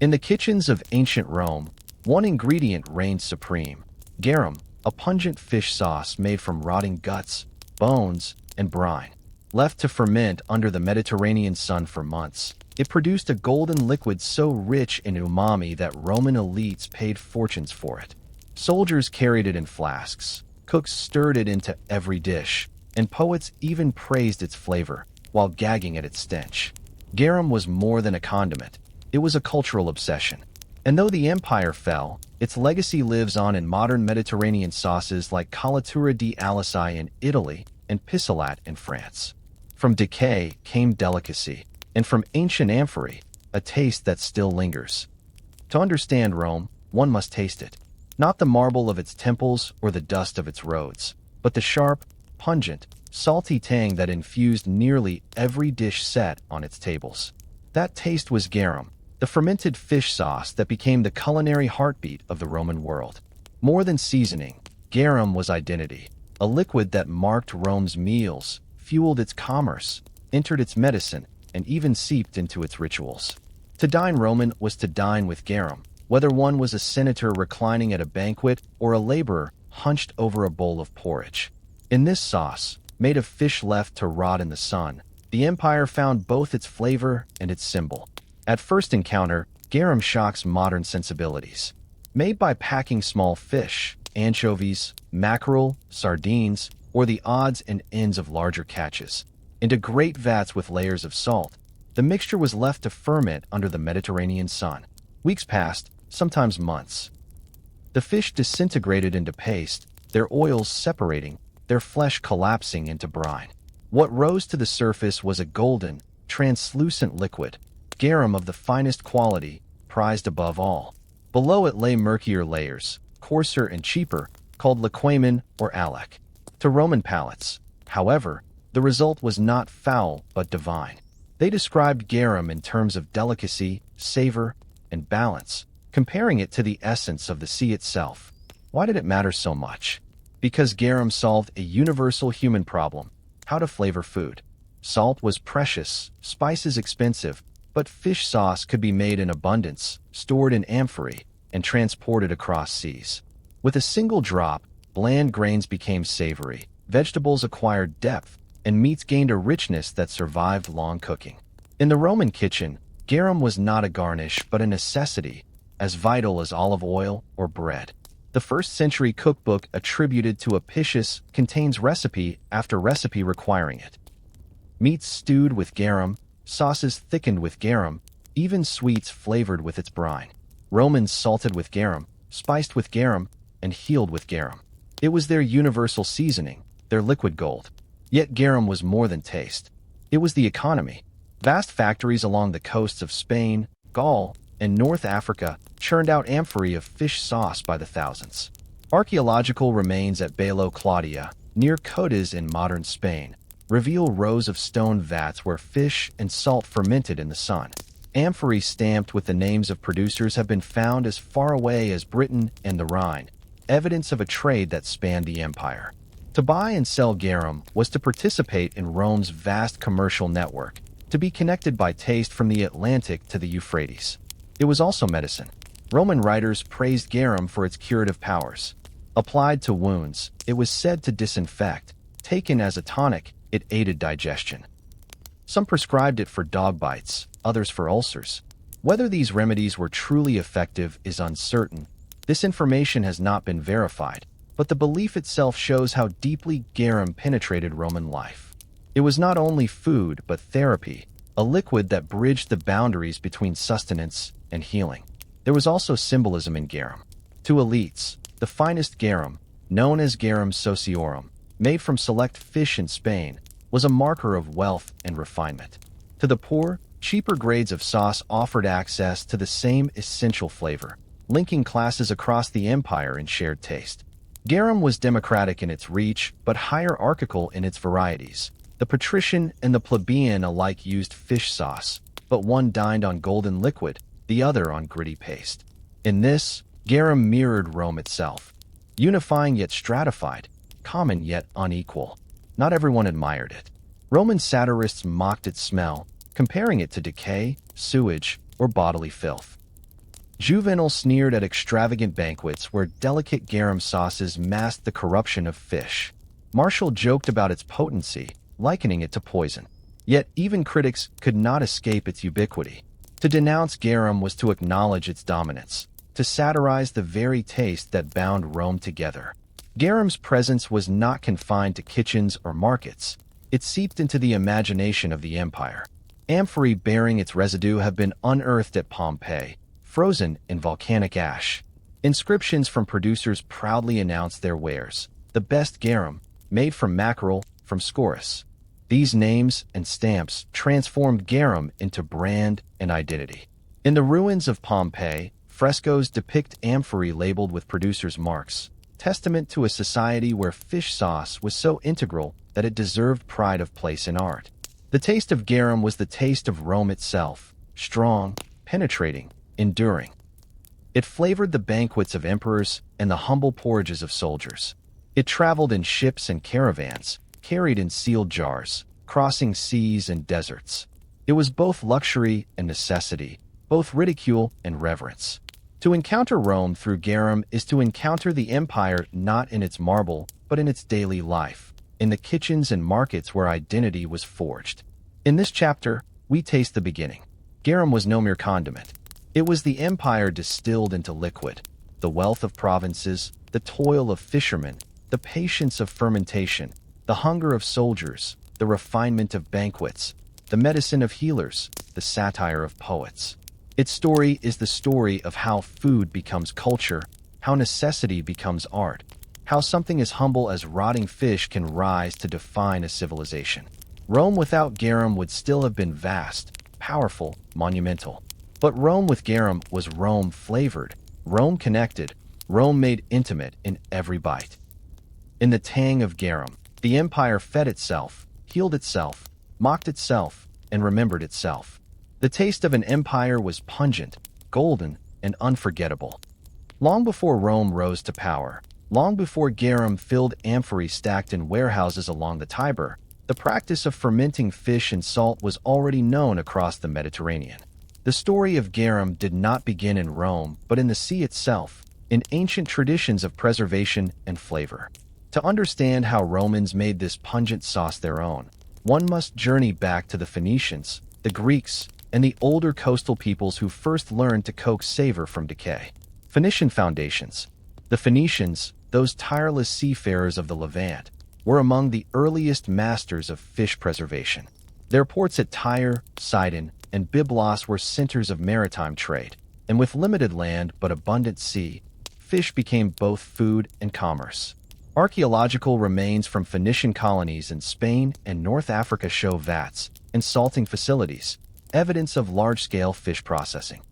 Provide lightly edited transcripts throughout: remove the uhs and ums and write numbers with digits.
In the kitchens of ancient Rome, one ingredient reigned supreme: garum, a pungent fish sauce made from rotting guts, bones, and brine. Left to ferment under the Mediterranean sun for months, it produced a golden liquid so rich in umami that Roman elites paid fortunes for it. Soldiers carried it in flasks, cooks stirred it into every dish, and poets even praised its flavor while gagging at its stench. Garum was more than a condiment. It was a cultural obsession. And though the empire fell, its legacy lives on in modern Mediterranean sauces like colatura di Alisai in Italy and pissolat in France. From decay came delicacy, and from ancient amphory, a taste that still lingers. To understand Rome, one must taste it. Not the marble of its temples or the dust of its roads, but the sharp, pungent, salty tang that infused nearly every dish set on its tables. That taste was garum, the fermented fish sauce that became the culinary heartbeat of the Roman world. More than seasoning, garum was identity, a liquid that marked Rome's meals, fueled its commerce, entered its medicine, and even seeped into its rituals. To dine Roman was to dine with garum, whether one was a senator reclining at a banquet or a laborer hunched over a bowl of porridge. In this sauce, made of fish left to rot in the sun, the empire found both its flavor and its symbol. At first encounter, garum shocks modern sensibilities. Made by packing small fish, anchovies, mackerel, sardines, or the odds and ends of larger catches, into great vats with layers of salt, the mixture was left to ferment under the Mediterranean sun. Weeks passed, sometimes months. The fish disintegrated into paste, their oils separating, their flesh collapsing into brine. What rose to the surface was a golden, translucent liquid, garum of the finest quality, prized above all. Below it lay murkier layers, coarser and cheaper, called liquamen or alec. To Roman palates, however, the result was not foul but divine. They described garum in terms of delicacy, savor, and balance, comparing it to the essence of the sea itself. Why did it matter so much? Because garum solved a universal human problem: how to flavor food. Salt was precious, spices expensive, but fish sauce could be made in abundance, stored in amphorae, and transported across seas. With a single drop, bland grains became savory, vegetables acquired depth, and meats gained a richness that survived long cooking. In the Roman kitchen, garum was not a garnish but a necessity, as vital as olive oil or bread. The first-century cookbook attributed to Apicius contains recipe after recipe requiring it. Meats stewed with garum, sauces thickened with garum, even sweets flavored with its brine. Romans salted with garum, spiced with garum, and healed with garum. It was their universal seasoning, their liquid gold. Yet garum was more than taste. It was the economy. Vast factories along the coasts of Spain, Gaul, and North Africa churned out amphorae of fish sauce by the thousands. Archaeological remains at Bailo Claudia, near Codes in modern Spain, reveal rows of stone vats where fish and salt fermented in the sun. Amphorae stamped with the names of producers have been found as far away as Britain and the Rhine, evidence of a trade that spanned the empire. To buy and sell garum was to participate in Rome's vast commercial network, to be connected by taste from the Atlantic to the Euphrates. It was also medicine. Roman writers praised garum for its curative powers. Applied to wounds, it was said to disinfect. Taken as a tonic, it aided digestion. Some prescribed it for dog bites, others for ulcers. Whether these remedies were truly effective is uncertain. This information has not been verified, but the belief itself shows how deeply garum penetrated Roman life. It was not only food but therapy, a liquid that bridged the boundaries between sustenance and healing. There was also symbolism in garum. To elites, the finest garum, known as garum sociorum, made from select fish in Spain, was a marker of wealth and refinement. To the poor, cheaper grades of sauce offered access to the same essential flavor, linking classes across the empire in shared taste. Garum was democratic in its reach, but hierarchical in its varieties. The patrician and the plebeian alike used fish sauce, but one dined on golden liquid, the other on gritty paste. In this, garum mirrored Rome itself, unifying yet stratified, common yet unequal. Not everyone admired it. Roman satirists mocked its smell, comparing it to decay, sewage, or bodily filth. Juvenal sneered at extravagant banquets where delicate garum sauces masked the corruption of fish. Martial joked about its potency, likening it to poison. Yet even critics could not escape its ubiquity. To denounce garum was to acknowledge its dominance, to satirize the very taste that bound Rome together. Garum's presence was not confined to kitchens or markets. It seeped into the imagination of the empire. Amphorae bearing its residue have been unearthed at Pompeii, frozen in volcanic ash. Inscriptions from producers proudly announce their wares, the best garum, made from mackerel, from Scorus. These names and stamps transformed garum into brand and identity. In the ruins of Pompeii, frescoes depict amphorae labeled with producers' marks, testament to a society where fish sauce was so integral that it deserved pride of place in art. The taste of garum was the taste of Rome itself, strong, penetrating, enduring. It flavored the banquets of emperors and the humble porridges of soldiers. It traveled in ships and caravans, carried in sealed jars, crossing seas and deserts. It was both luxury and necessity, both ridicule and reverence. To encounter Rome through garum is to encounter the empire not in its marble, but in its daily life, in the kitchens and markets where identity was forged. In this chapter, we taste the beginning. Garum was no mere condiment. It was the empire distilled into liquid, the wealth of provinces, the toil of fishermen, the patience of fermentation, the hunger of soldiers, the refinement of banquets, the medicine of healers, the satire of poets. Its story is the story of how food becomes culture, how necessity becomes art, how something as humble as rotting fish can rise to define a civilization. Rome without garum would still have been vast, powerful, monumental. But Rome with garum was Rome flavored, Rome connected, Rome made intimate in every bite. In the tang of garum, the empire fed itself, healed itself, mocked itself, and remembered itself. The taste of an empire was pungent, golden, and unforgettable. Long before Rome rose to power, long before garum filled amphorae stacked in warehouses along the Tiber, the practice of fermenting fish and salt was already known across the Mediterranean. The story of garum did not begin in Rome, but in the sea itself, in ancient traditions of preservation and flavor. To understand how Romans made this pungent sauce their own, one must journey back to the Phoenicians, the Greeks, and the older coastal peoples who first learned to coax savor from decay. Phoenician foundations. The Phoenicians, those tireless seafarers of the Levant, were among the earliest masters of fish preservation. Their ports at Tyre, Sidon, and Byblos were centers of maritime trade, and with limited land but abundant sea, fish became both food and commerce. Archaeological remains from Phoenician colonies in Spain and North Africa show vats and salting facilities, evidence of large-scale fish processing.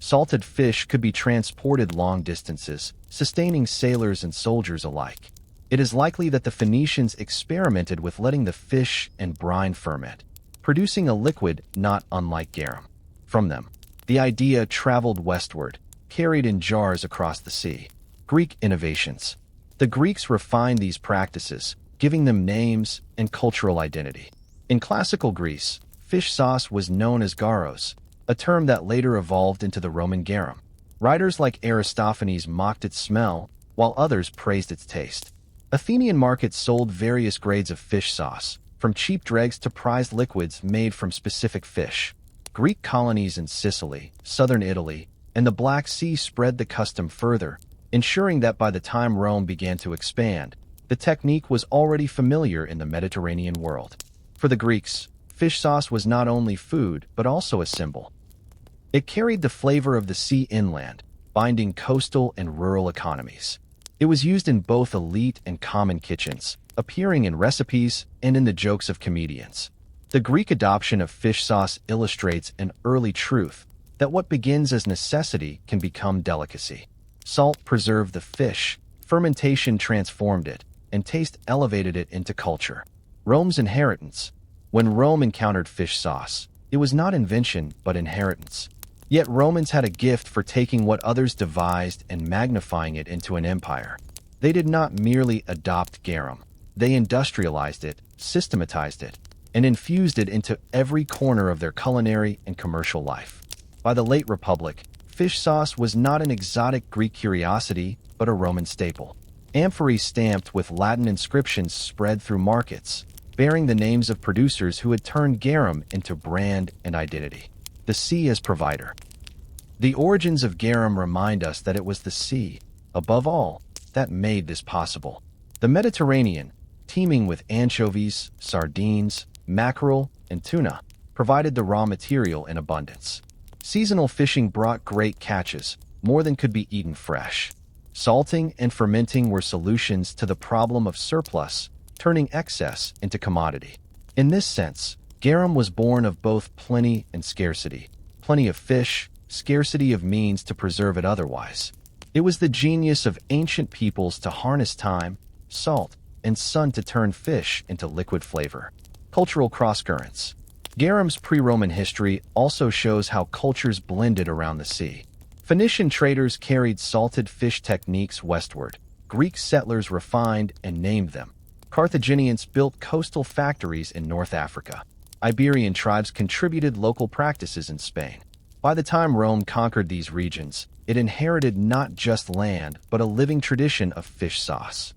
Salted fish could be transported long distances, sustaining sailors and soldiers alike. It is likely that the Phoenicians experimented with letting the fish and brine ferment, producing a liquid not unlike garum. From them, the idea traveled westward, carried in jars across the sea. Greek innovations. The Greeks refined these practices, giving them names and cultural identity. In classical Greece, fish sauce was known as garos, a term that later evolved into the Roman garum. Writers like Aristophanes mocked its smell, while others praised its taste. Athenian markets sold various grades of fish sauce, from cheap dregs to prized liquids made from specific fish. Greek colonies in Sicily, southern Italy, and the Black Sea spread the custom further, ensuring that by the time Rome began to expand, the technique was already familiar in the Mediterranean world. For the Greeks, fish sauce was not only food but also a symbol. It carried the flavor of the sea inland, binding coastal and rural economies. It was used in both elite and common kitchens, appearing in recipes and in the jokes of comedians. The Greek adoption of fish sauce illustrates an early truth that what begins as necessity can become delicacy. Salt preserved the fish, fermentation transformed it, and taste elevated it into culture. Rome's inheritance. When Rome encountered fish sauce, it was not invention but inheritance. Yet Romans had a gift for taking what others devised and magnifying it into an empire. They did not merely adopt garum. They industrialized it, systematized it, and infused it into every corner of their culinary and commercial life. By the late Republic, fish sauce was not an exotic Greek curiosity, but a Roman staple. Amphorae stamped with Latin inscriptions spread through markets, bearing the names of producers who had turned garum into brand and identity. The sea as provider. The origins of garum remind us that it was the sea, above all, that made this possible. The Mediterranean, teeming with anchovies, sardines, mackerel, and tuna, provided the raw material in abundance. Seasonal fishing brought great catches, more than could be eaten fresh. Salting and fermenting were solutions to the problem of surplus, turning excess into commodity. In this sense, garum was born of both plenty and scarcity. Plenty of fish, scarcity of means to preserve it otherwise. It was the genius of ancient peoples to harness time, salt, and sun to turn fish into liquid flavor. Cultural crosscurrents. Garum's pre-Roman history also shows how cultures blended around the sea. Phoenician traders carried salted fish techniques westward. Greek settlers refined and named them. Carthaginians built coastal factories in North Africa. Iberian tribes contributed local practices in Spain. By the time Rome conquered these regions, it inherited not just land, but a living tradition of fish sauce.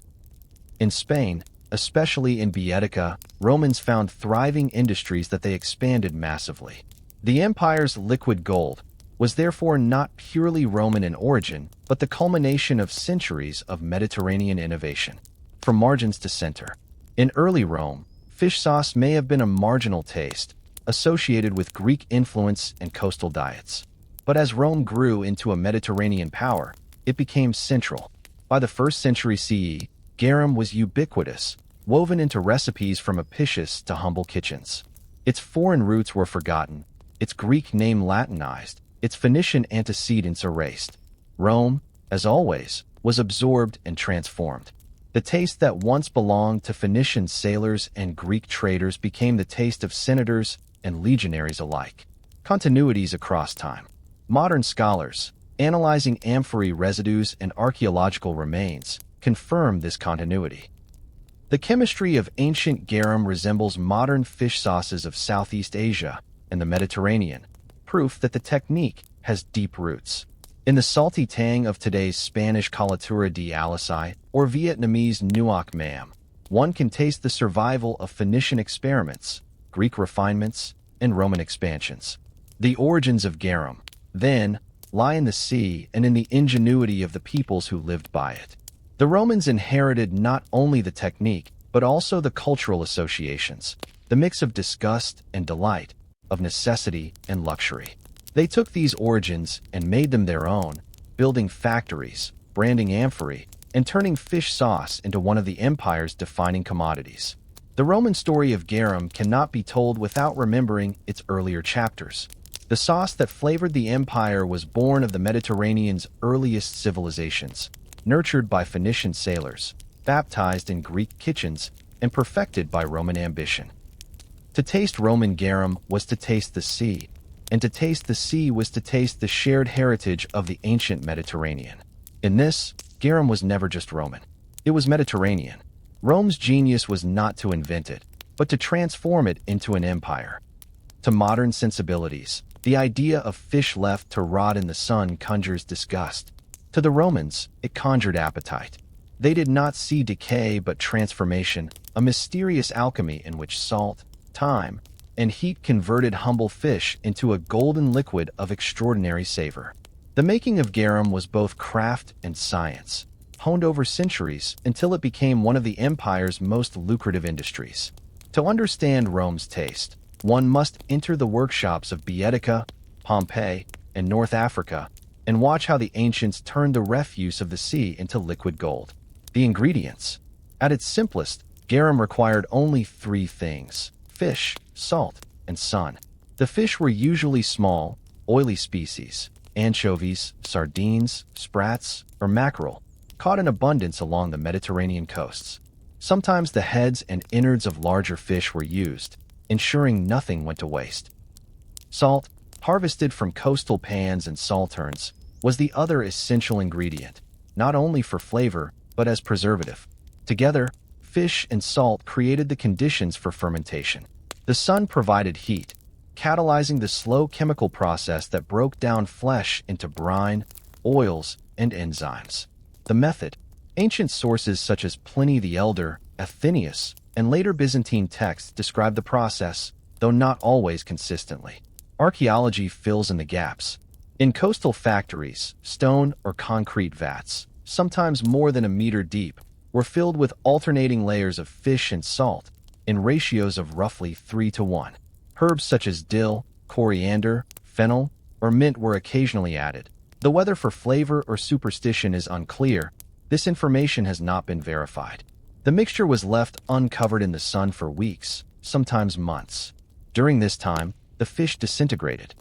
In Spain, especially in Baetica, Romans found thriving industries that they expanded massively. The empire's liquid gold was therefore not purely Roman in origin, but the culmination of centuries of Mediterranean innovation. From margins to center. In early Rome, fish sauce may have been a marginal taste, associated with Greek influence and coastal diets. But as Rome grew into a Mediterranean power, it became central. By the 1st century CE, garum was ubiquitous, woven into recipes from Apicius to humble kitchens. Its foreign roots were forgotten, its Greek name Latinized, its Phoenician antecedents erased. Rome, as always, was absorbed and transformed. The taste that once belonged to Phoenician sailors and Greek traders became the taste of senators and legionaries alike. Continuities across time. Modern scholars, analyzing amphorae residues and archaeological remains, confirm this continuity. The chemistry of ancient garum resembles modern fish sauces of Southeast Asia and the Mediterranean, proof that the technique has deep roots. In the salty tang of today's Spanish colatura de alisai or Vietnamese nuoc mam, one can taste the survival of Phoenician experiments, Greek refinements, and Roman expansions. The origins of garum, then, lie in the sea and in the ingenuity of the peoples who lived by it. The Romans inherited not only the technique, but also the cultural associations, the mix of disgust and delight, of necessity and luxury. They took these origins and made them their own, building factories, branding amphorae, and turning fish sauce into one of the empire's defining commodities. The Roman story of garum cannot be told without remembering its earlier chapters. The sauce that flavored the empire was born of the Mediterranean's earliest civilizations, nurtured by Phoenician sailors, baptized in Greek kitchens, and perfected by Roman ambition. To taste Roman garum was to taste the sea, and to taste the sea was to taste the shared heritage of the ancient Mediterranean. In this, garum was never just Roman. It was Mediterranean. Rome's genius was not to invent it, but to transform it into an empire. To modern sensibilities, the idea of fish left to rot in the sun conjures disgust. To the Romans, it conjured appetite. They did not see decay but transformation, a mysterious alchemy in which salt, time, and heat converted humble fish into a golden liquid of extraordinary savor. The making of garum was both craft and science, honed over centuries until it became one of the empire's most lucrative industries. To understand Rome's taste, one must enter the workshops of Baetica, Pompeii, and North Africa, and watch how the ancients turned the refuse of the sea into liquid gold. The ingredients. At its simplest, garum required only 3 things: fish, salt, and sun. The fish were usually small, oily species, anchovies, sardines, sprats, or mackerel, caught in abundance along the Mediterranean coasts. Sometimes the heads and innards of larger fish were used, ensuring nothing went to waste. Salt, harvested from coastal pans and salterns, was the other essential ingredient, not only for flavor, but as preservative. Together, fish and salt created the conditions for fermentation. The sun provided heat, catalyzing the slow chemical process that broke down flesh into brine, oils, and enzymes. The method. Ancient sources such as Pliny the Elder, Athenaeus, and later Byzantine texts describe the process, though not always consistently. Archaeology fills in the gaps. In coastal factories, stone or concrete vats, sometimes more than a meter deep, were filled with alternating layers of fish and salt, in ratios of roughly 3:1. Herbs such as dill, coriander, fennel, or mint were occasionally added. Though whether for flavor or superstition is unclear, this information has not been verified. The mixture was left uncovered in the sun for weeks, sometimes months. During this time, the fish disintegrated.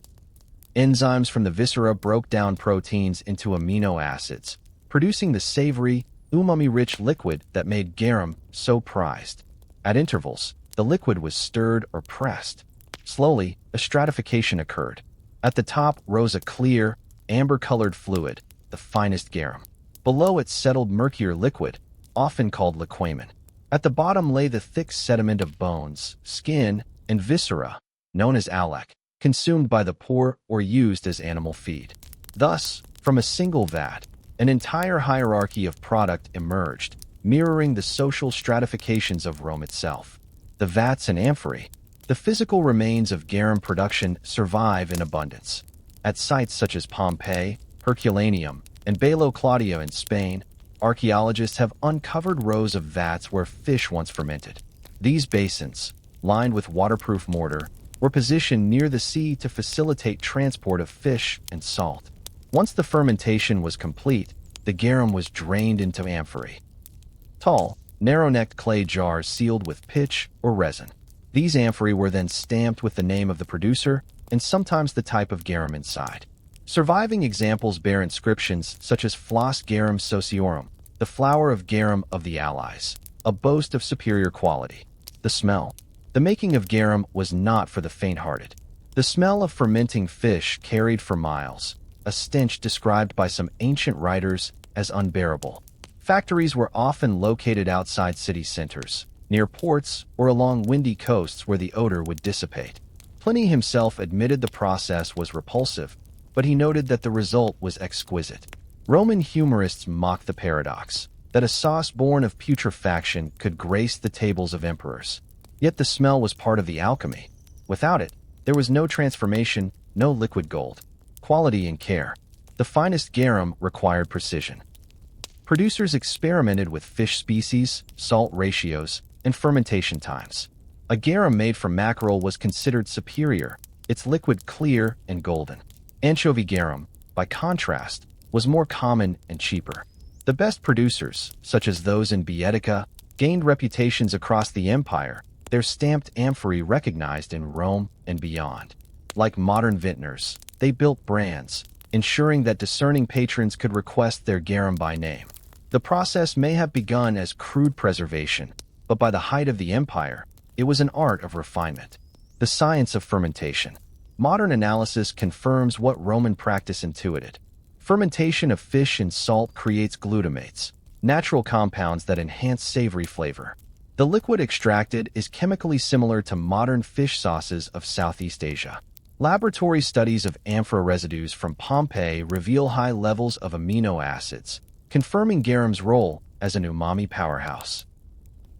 Enzymes from the viscera broke down proteins into amino acids, producing the savory, umami-rich liquid that made garum so prized. At intervals, the liquid was stirred or pressed. Slowly, a stratification occurred. At the top rose a clear, amber-colored fluid, the finest garum. Below it settled murkier liquid, often called liquamen. At the bottom lay the thick sediment of bones, skin, and viscera, known as alec, consumed by the poor or used as animal feed. Thus, from a single vat, an entire hierarchy of product emerged, mirroring the social stratifications of Rome itself. The vats and amphorae, the physical remains of garum production, survive in abundance. At sites such as Pompeii, Herculaneum, and Bailo Claudio in Spain, archaeologists have uncovered rows of vats where fish once fermented. These basins, lined with waterproof mortar, were positioned near the sea to facilitate transport of fish and salt. Once the fermentation was complete, the garum was drained into amphorae. Tall, narrow-necked clay jars sealed with pitch or resin. These amphorae were then stamped with the name of the producer and sometimes the type of garum inside. Surviving examples bear inscriptions such as Flos Garum Sociorum, the flower of garum of the Allies, a boast of superior quality. The smell. The making of garum was not for the faint-hearted. The smell of fermenting fish carried for miles, a stench described by some ancient writers as unbearable. Factories were often located outside city centers, near ports, or along windy coasts where the odor would dissipate. Pliny himself admitted the process was repulsive, but he noted that the result was exquisite. Roman humorists mocked the paradox, that a sauce born of putrefaction could grace the tables of emperors. Yet the smell was part of the alchemy. Without it, there was no transformation, no liquid gold. Quality and care. The finest garum required precision. Producers experimented with fish species, salt ratios, and fermentation times. A garum made from mackerel was considered superior, its liquid clear and golden. Anchovy garum, by contrast, was more common and cheaper. The best producers, such as those in Baetica, gained reputations across the empire, their stamped amphorae recognized in Rome and beyond. Like modern vintners, they built brands, ensuring that discerning patrons could request their garum by name. The process may have begun as crude preservation, but by the height of the empire, it was an art of refinement. The science of fermentation. Modern analysis confirms what Roman practice intuited. Fermentation of fish and salt creates glutamates, natural compounds that enhance savory flavor. The liquid extracted is chemically similar to modern fish sauces of Southeast Asia. Laboratory studies of amphora residues from Pompeii reveal high levels of amino acids, confirming garum's role as an umami powerhouse.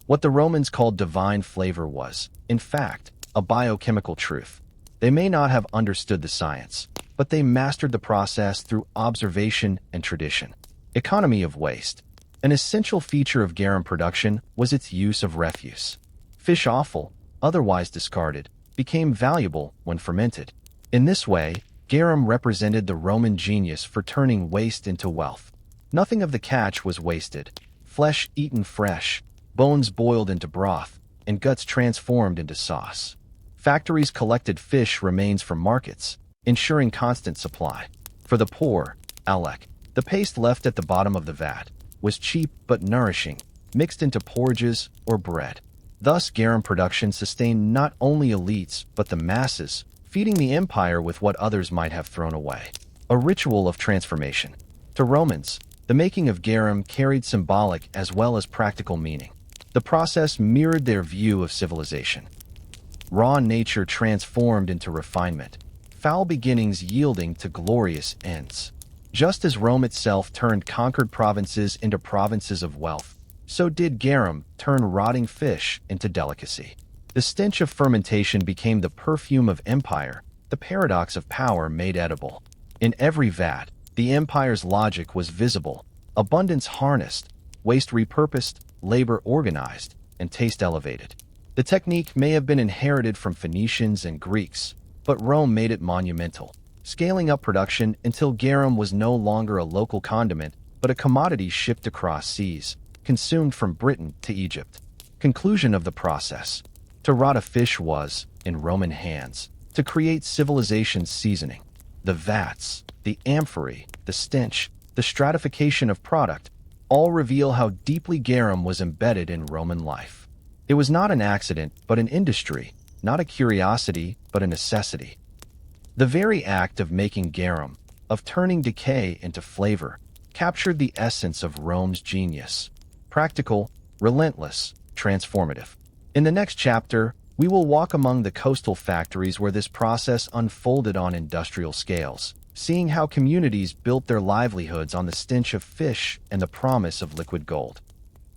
What the Romans called divine flavor was, in fact, a biochemical truth. They may not have understood the science, but they mastered the process through observation and tradition. Economy of waste. An essential feature of garum production was its use of refuse. Fish offal, otherwise discarded, became valuable when fermented. In this way, garum represented the Roman genius for turning waste into wealth. Nothing of the catch was wasted. Flesh eaten fresh, bones boiled into broth, and guts transformed into sauce. Factories collected fish remains from markets, ensuring constant supply. For the poor, alec, the paste left at the bottom of the vat, was cheap but nourishing, mixed into porridges or bread. Thus, garum production sustained not only elites but the masses, feeding the empire with what others might have thrown away. A ritual of transformation. To Romans, the making of garum carried symbolic as well as practical meaning. The process mirrored their view of civilization. Raw nature transformed into refinement, foul beginnings yielding to glorious ends. Just as Rome itself turned conquered provinces into provinces of wealth, so did Garum turn rotting fish into delicacy. The stench of fermentation became the perfume of empire, the paradox of power made edible. In every vat, the empire's logic was visible: abundance harnessed, waste repurposed, labor organized, and taste elevated. The technique may have been inherited from Phoenicians and Greeks, but Rome made it monumental, scaling up production until garum was no longer a local condiment, but a commodity shipped across seas, consumed from Britain to Egypt. Conclusion of the process. To rot a fish was, in Roman hands, to create civilization's seasoning. The vats, the amphorae, the stench, the stratification of product, all reveal how deeply garum was embedded in Roman life. It was not an accident, but an industry, not a curiosity, but a necessity. The very act of making garum, of turning decay into flavor, captured the essence of Rome's genius: practical, relentless, transformative. In the next chapter, we will walk among the coastal factories where this process unfolded on industrial scales, seeing how communities built their livelihoods on the stench of fish and the promise of liquid gold.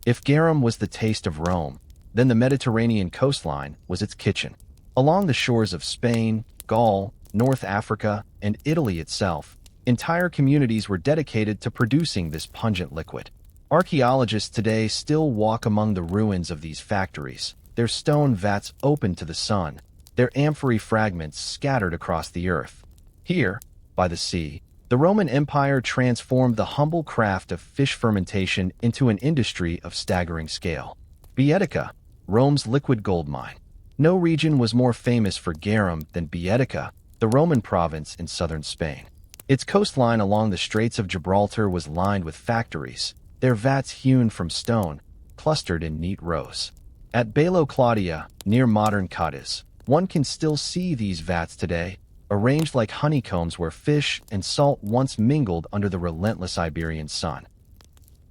If garum was the taste of Rome, then the Mediterranean coastline was its kitchen. Along the shores of Spain, Gaul, North Africa, and Italy itself, entire communities were dedicated to producing this pungent liquid. Archaeologists today still walk among the ruins of these factories, their stone vats open to the sun, their amphorae fragments scattered across the earth. Here, by the sea, the Roman Empire transformed the humble craft of fish fermentation into an industry of staggering scale. Baetica, Rome's liquid gold mine. No region was more famous for garum than Baetica, the Roman province in southern Spain. Its coastline along the Straits of Gibraltar was lined with factories, their vats hewn from stone, clustered in neat rows. At Bailo Claudia, near modern Cadiz, one can still see these vats today, arranged like honeycombs where fish and salt once mingled under the relentless Iberian sun.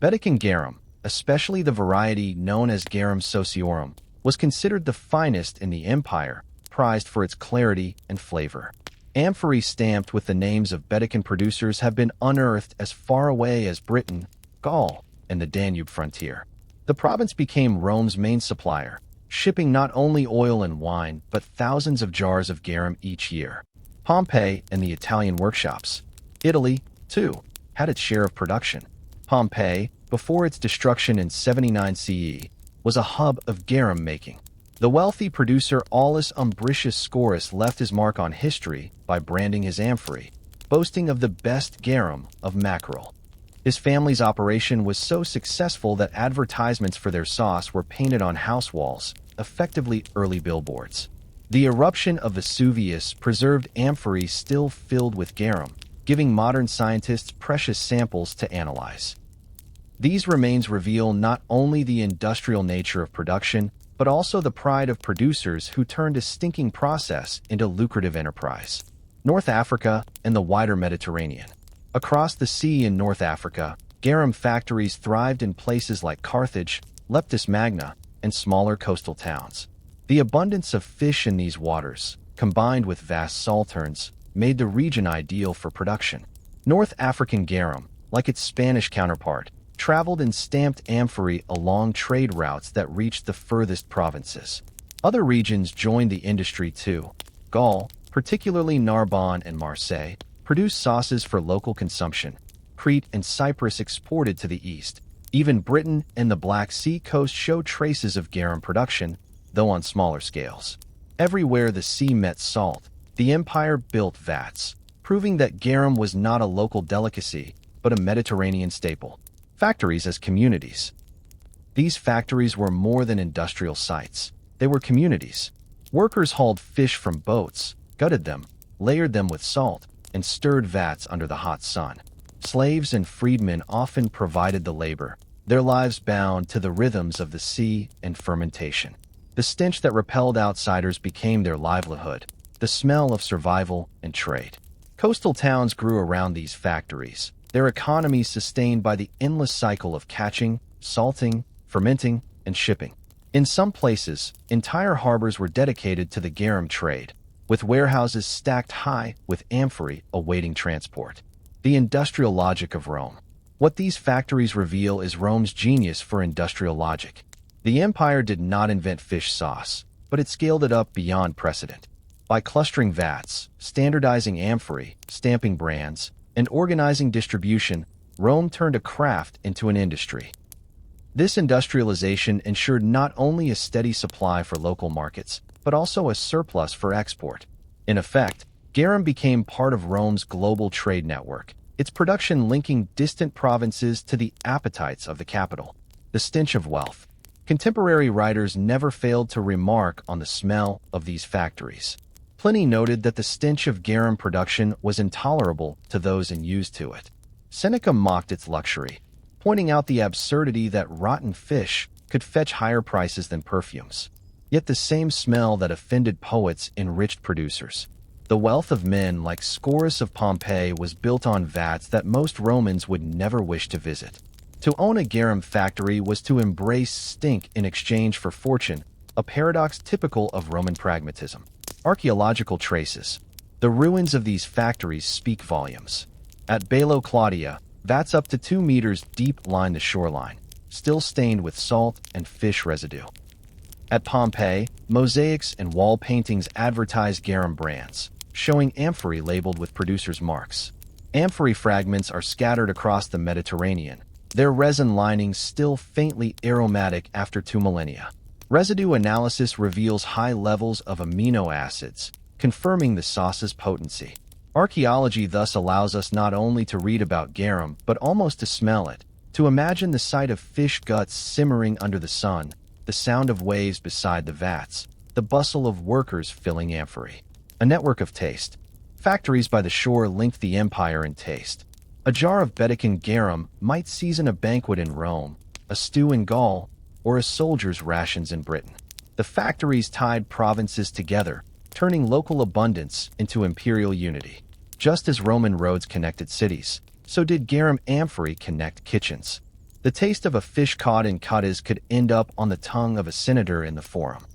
Baetican garum, especially the variety known as Garum sociorum, was considered the finest in the empire, prized for its clarity and flavor. Amphorae stamped with the names of Baetican producers have been unearthed as far away as Britain, Gaul, and the Danube frontier. The province became Rome's main supplier, shipping not only oil and wine, but thousands of jars of garum each year. Pompeii and the Italian workshops. Italy, too, had its share of production. Pompeii, before its destruction in 79 CE, was a hub of garum making. The wealthy producer Aulus Umbricius Scaurus left his mark on history by branding his amphorae, boasting of the best garum of mackerel. His family's operation was so successful that advertisements for their sauce were painted on house walls, effectively early billboards. The eruption of Vesuvius preserved amphorae still filled with garum, giving modern scientists precious samples to analyze. These remains reveal not only the industrial nature of production, but also the pride of producers who turned a stinking process into lucrative enterprise. North Africa and the wider Mediterranean. Across the sea in North Africa, garum factories thrived in places like Carthage, Leptis Magna, and smaller coastal towns. The abundance of fish in these waters, combined with vast salterns, made the region ideal for production. North African garum, like its Spanish counterpart, traveled in stamped amphorae along trade routes that reached the furthest provinces. Other regions joined the industry too. Gaul, particularly Narbonne and Marseille, produced sauces for local consumption. Crete and Cyprus exported to the east. Even Britain and the Black Sea coast show traces of garum production, though on smaller scales. Everywhere the sea met salt, the empire built vats, proving that garum was not a local delicacy, but a Mediterranean staple. Factories as communities. These factories were more than industrial sites. They were communities. Workers hauled fish from boats, gutted them, layered them with salt, and stirred vats under the hot sun. Slaves and freedmen often provided the labor, their lives bound to the rhythms of the sea and fermentation. The stench that repelled outsiders became their livelihood, the smell of survival and trade. Coastal towns grew around these factories, their economies sustained by the endless cycle of catching, salting, fermenting, and shipping. In some places, entire harbors were dedicated to the garum trade, with warehouses stacked high with amphorae awaiting transport. The industrial logic of Rome. What these factories reveal is Rome's genius for industrial logic. The empire did not invent fish sauce, but it scaled it up beyond precedent. By clustering vats, standardizing amphorae, stamping brands, and organizing distribution, Rome turned a craft into an industry. This industrialization ensured not only a steady supply for local markets, but also a surplus for export. In effect, garum became part of Rome's global trade network, its production linking distant provinces to the appetites of the capital. The stench of wealth. Contemporary writers never failed to remark on the smell of these factories. Pliny noted that the stench of garum production was intolerable to those unused to it. Seneca mocked its luxury, pointing out the absurdity that rotten fish could fetch higher prices than perfumes. Yet the same smell that offended poets enriched producers. The wealth of men like Scaurus of Pompeii was built on vats that most Romans would never wish to visit. To own a garum factory was to embrace stink in exchange for fortune, a paradox typical of Roman pragmatism. Archaeological traces. The ruins of these factories speak volumes. At Bailo Claudia, vats up to 2 meters deep line the shoreline, still stained with salt and fish residue. At Pompeii, mosaics and wall paintings advertise garum brands, showing amphorae labeled with producers' marks. Amphorae fragments are scattered across the Mediterranean, their resin linings still faintly aromatic after 2 millennia. Residue analysis reveals high levels of amino acids, confirming the sauce's potency. Archaeology thus allows us not only to read about garum, but almost to smell it, to imagine the sight of fish guts simmering under the sun, the sound of waves beside the vats, the bustle of workers filling amphorae. A network of taste. Factories by the shore linked the empire in taste. A jar of Baedecan garum might season a banquet in Rome, a stew in Gaul, or a soldier's rations in Britain. The factories tied provinces together, turning local abundance into imperial unity. Just as Roman roads connected cities, so did garum amphorae connect kitchens. The taste of a fish caught in Cadiz could end up on the tongue of a senator in the Forum.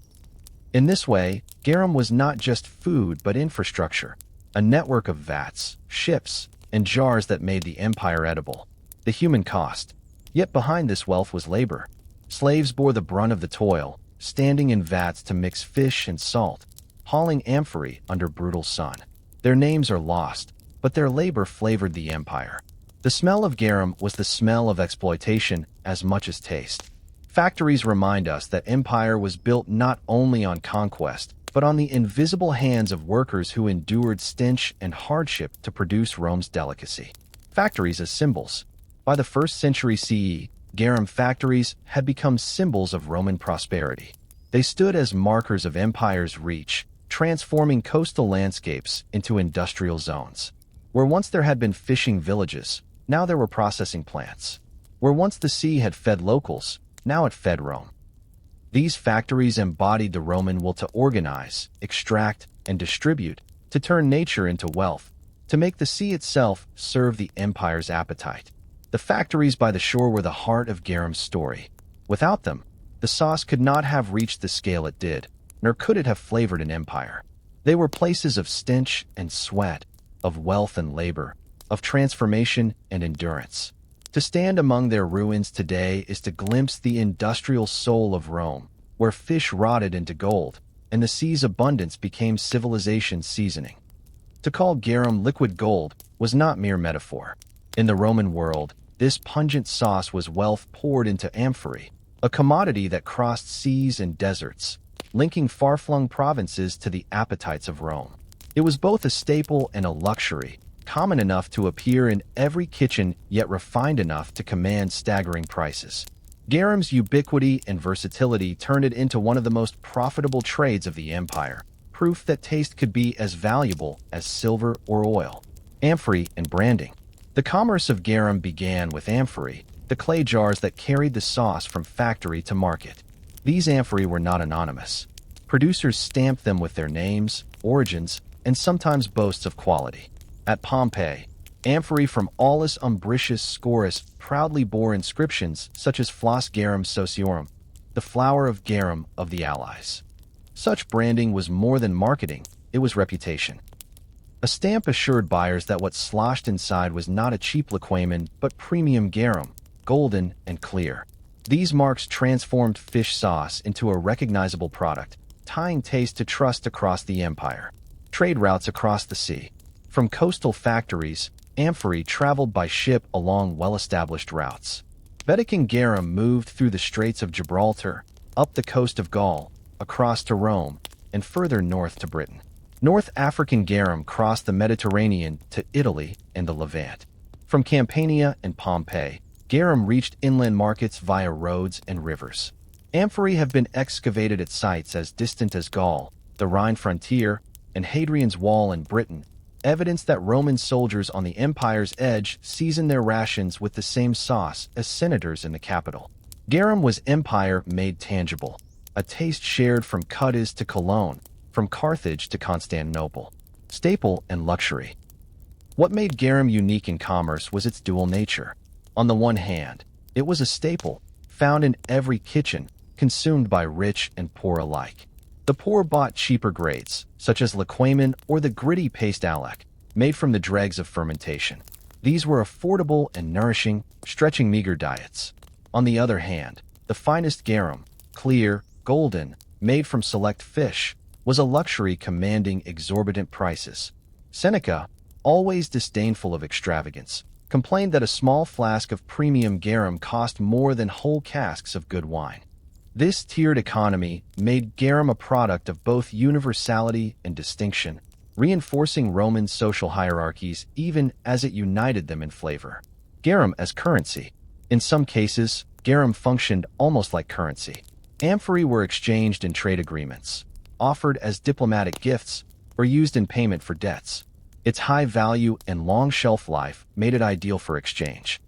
In this way, garum was not just food but infrastructure, a network of vats, ships, and jars that made the empire edible. The human cost. Yet behind this wealth was labor. Slaves bore the brunt of the toil, standing in vats to mix fish and salt, hauling amphorae under brutal sun. Their names are lost, but their labor flavored the empire. The smell of garum was the smell of exploitation as much as taste. Factories remind us that empire was built not only on conquest, but on the invisible hands of workers who endured stench and hardship to produce Rome's delicacy. Factories as symbols. By the 1st century CE, garum factories had become symbols of Roman prosperity. They stood as markers of empire's reach, transforming coastal landscapes into industrial zones. Where once there had been fishing villages, now there were processing plants. Where once the sea had fed locals, now it fed Rome. These factories embodied the Roman will to organize, extract, and distribute, to turn nature into wealth, to make the sea itself serve the empire's appetite. The factories by the shore were the heart of garum's story. Without them, the sauce could not have reached the scale it did, nor could it have flavored an empire. They were places of stench and sweat, of wealth and labor, of transformation and endurance. To stand among their ruins today is to glimpse the industrial soul of Rome, where fish rotted into gold, and the sea's abundance became civilization's seasoning. To call garum liquid gold was not mere metaphor. In the Roman world, this pungent sauce was wealth poured into amphorae, a commodity that crossed seas and deserts, linking far-flung provinces to the appetites of Rome. It was both a staple and a luxury, common enough to appear in every kitchen yet refined enough to command staggering prices. Garum's ubiquity and versatility turned it into one of the most profitable trades of the empire, proof that taste could be as valuable as silver or oil. Amphorae and branding. The commerce of garum began with amphorae, the clay jars that carried the sauce from factory to market. These amphorae were not anonymous. Producers stamped them with their names, origins, and sometimes boasts of quality. At Pompeii, amphorae from Aulus Umbricius Scaurus proudly bore inscriptions such as Flos Garum Sociorum, the flower of garum of the Allies. Such branding was more than marketing, it was reputation. A stamp assured buyers that what sloshed inside was not a cheap liquamen but premium garum, golden and clear. These marks transformed fish sauce into a recognizable product, tying taste to trust across the empire. Trade routes across the sea. From coastal factories, amphory traveled by ship along well-established routes. Vatican garum moved through the Straits of Gibraltar, up the coast of Gaul, across to Rome, and further north to Britain. North African garum crossed the Mediterranean to Italy and the Levant. From Campania and Pompeii, garum reached inland markets via roads and rivers. Amphorae have been excavated at sites as distant as Gaul, the Rhine frontier, and Hadrian's Wall in Britain, evidence that Roman soldiers on the empire's edge seasoned their rations with the same sauce as senators in the capital. Garum was empire made tangible, a taste shared from Cadiz to Cologne, from Carthage to Constantinople. Staple and luxury. What made garum unique in commerce was its dual nature. On the one hand, it was a staple, found in every kitchen, consumed by rich and poor alike. The poor bought cheaper grades, such as liquamen or the gritty paste alec, made from the dregs of fermentation. These were affordable and nourishing, stretching meager diets. On the other hand, the finest garum, clear, golden, made from select fish, was a luxury commanding exorbitant prices. Seneca, always disdainful of extravagance, complained that a small flask of premium garum cost more than whole casks of good wine. This tiered economy made garum a product of both universality and distinction, reinforcing Roman social hierarchies even as it united them in flavor. Garum as currency. In some cases, garum functioned almost like currency. Amphorae were exchanged in trade agreements, offered as diplomatic gifts, or used in payment for debts. Its high value and long shelf life made it ideal for exchange.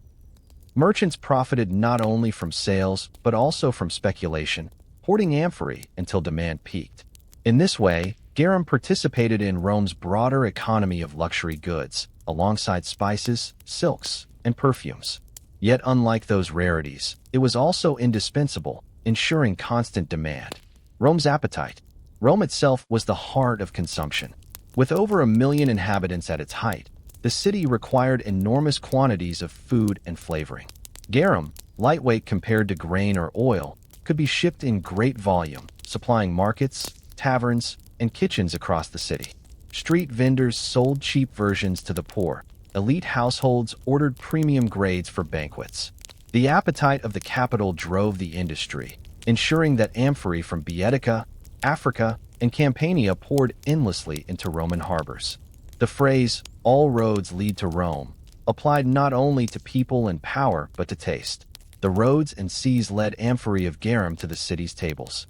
Merchants profited not only from sales but also from speculation, hoarding amphorae until demand peaked. In this way, garum participated in Rome's broader economy of luxury goods, alongside spices, silks, and perfumes. Yet unlike those rarities, it was also indispensable, ensuring constant demand. Rome's appetite. Rome itself was the heart of consumption. With over 1 million inhabitants at its height, the city required enormous quantities of food and flavoring. Garum, lightweight compared to grain or oil, could be shipped in great volume, supplying markets, taverns, and kitchens across the city. Street vendors sold cheap versions to the poor. Elite households ordered premium grades for banquets. The appetite of the capital drove the industry, ensuring that amphorae from Baetica, Africa, and Campania poured endlessly into Roman harbors. The phrase, "all roads lead to Rome," applied not only to people and power but to taste. The roads and seas led amphorae of garum to the city's tables.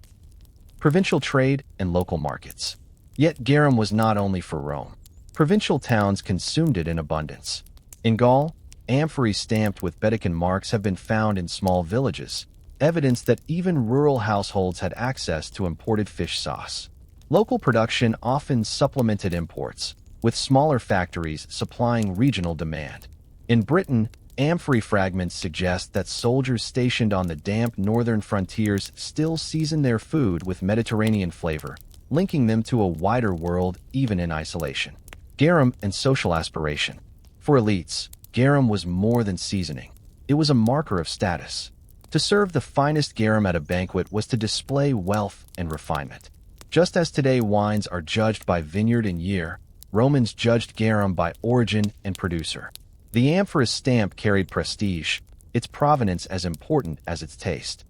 Provincial trade and local markets. Yet garum was not only for Rome. Provincial towns consumed it in abundance. In Gaul, amphorae stamped with Vatican marks have been found in small villages, evidence that even rural households had access to imported fish sauce. Local production often supplemented imports, with smaller factories supplying regional demand. In Britain, amphorae fragments suggest that soldiers stationed on the damp northern frontiers still seasoned their food with Mediterranean flavor, linking them to a wider world even in isolation. Garum and social aspiration. For elites, garum was more than seasoning. It was a marker of status. To serve the finest garum at a banquet was to display wealth and refinement. Just as today wines are judged by vineyard and year, Romans judged garum by origin and producer. The amphorous stamp carried prestige, its provenance as important as its taste.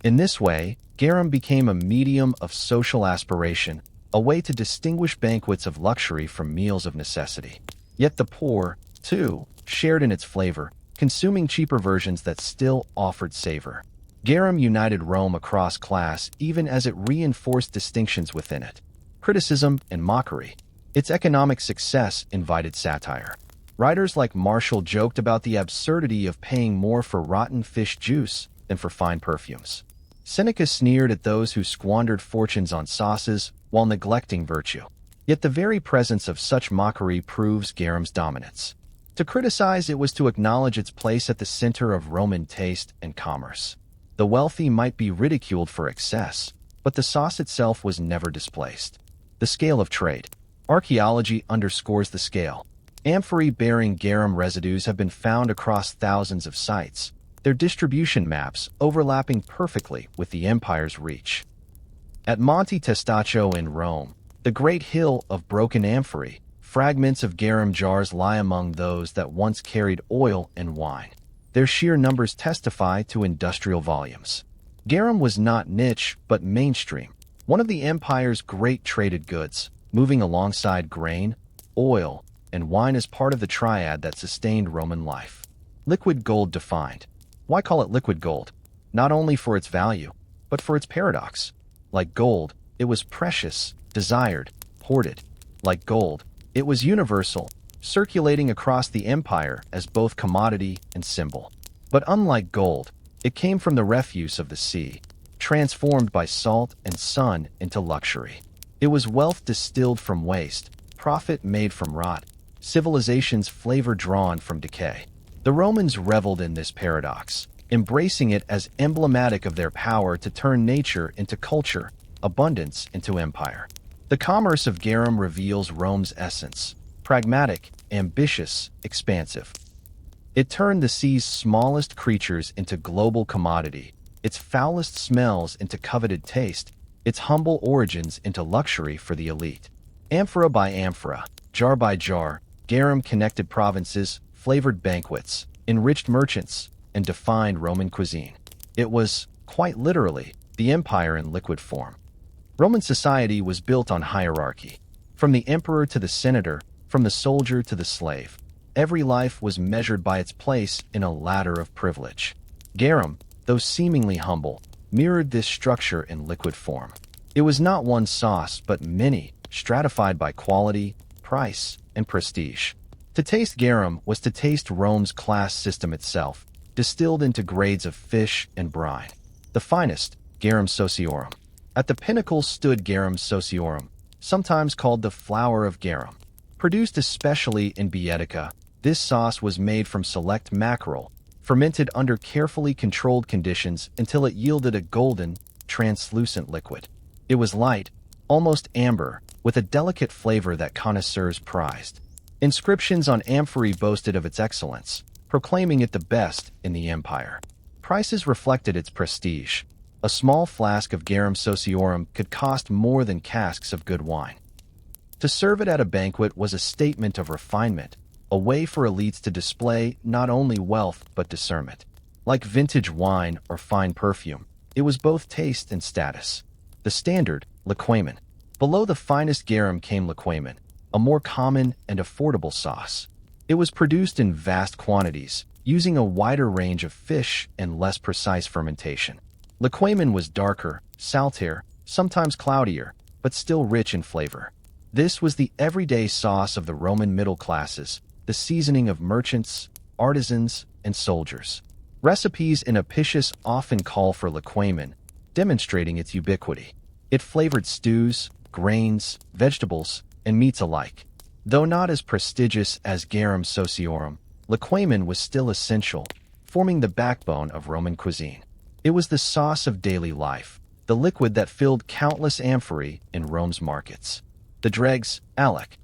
In this way, garum became a medium of social aspiration, a way to distinguish banquets of luxury from meals of necessity. Yet the poor, too, shared in its flavor, consuming cheaper versions that still offered savor. Garum united Rome across class even as it reinforced distinctions within it. Criticism and mockery. Its economic success invited satire. Writers like Martial joked about the absurdity of paying more for rotten fish juice than for fine perfumes. Seneca sneered at those who squandered fortunes on sauces while neglecting virtue. Yet the very presence of such mockery proves garum's dominance. To criticize it was to acknowledge its place at the center of Roman taste and commerce. The wealthy might be ridiculed for excess, but the sauce itself was never displaced. The scale of trade. Archaeology underscores the scale. Amphorae-bearing garum residues have been found across thousands of sites, their distribution maps overlapping perfectly with the empire's reach. At Monte Testaccio in Rome, the great hill of broken amphorae, fragments of garum jars lie among those that once carried oil and wine. Their sheer numbers testify to industrial volumes. Garum was not niche, but mainstream, one of the empire's great traded goods, moving alongside grain, oil, and wine as part of the triad that sustained Roman life. Liquid gold defined. Why call it liquid gold? Not only for its value, but for its paradox. Like gold, it was precious, desired, hoarded. Like gold, it was universal, circulating across the empire as both commodity and symbol. But unlike gold, it came from the refuse of the sea, transformed by salt and sun into luxury. It was wealth distilled from waste, profit made from rot, civilization's flavor drawn from decay. The Romans reveled in this paradox, embracing it as emblematic of their power to turn nature into culture, abundance into empire. The commerce of garum reveals Rome's essence: pragmatic, ambitious, expansive. It turned the sea's smallest creatures into global commodity, its foulest smells into coveted taste, its humble origins into luxury for the elite. Amphora by amphora, jar by jar, garum connected provinces, flavored banquets, enriched merchants, and defined Roman cuisine. It was, quite literally, the empire in liquid form. Roman society was built on hierarchy. From the emperor to the senator, from the soldier to the slave, every life was measured by its place in a ladder of privilege. Garum, though seemingly humble, mirrored this structure in liquid form. It was not one sauce, but many, stratified by quality, price, and prestige. To taste garum was to taste Rome's class system itself, distilled into grades of fish and brine. The finest, garum sociorum. At the pinnacle stood garum sociorum, sometimes called the flower of garum. Produced especially in Baetica, this sauce was made from select mackerel, fermented under carefully controlled conditions until it yielded a golden, translucent liquid. It was light, almost amber, with a delicate flavor that connoisseurs prized. Inscriptions on amphorae boasted of its excellence, proclaiming it the best in the empire. Prices reflected its prestige. A small flask of garum sociorum could cost more than casks of good wine. To serve it at a banquet was a statement of refinement, a way for elites to display not only wealth but discernment. Like vintage wine or fine perfume, it was both taste and status. The standard, liquamen. Below the finest garum came liquamen, a more common and affordable sauce. It was produced in vast quantities, using a wider range of fish and less precise fermentation. Liquamen was darker, saltier, sometimes cloudier, but still rich in flavor. This was the everyday sauce of the Roman middle classes, the seasoning of merchants, artisans, and soldiers. Recipes in Apicius often call for liquamen, demonstrating its ubiquity. It flavored stews, grains, vegetables, and meats alike. Though not as prestigious as garum sociorum, liquamen was still essential, forming the backbone of Roman cuisine. It was the sauce of daily life, the liquid that filled countless amphorae in Rome's markets. The dregs, alec.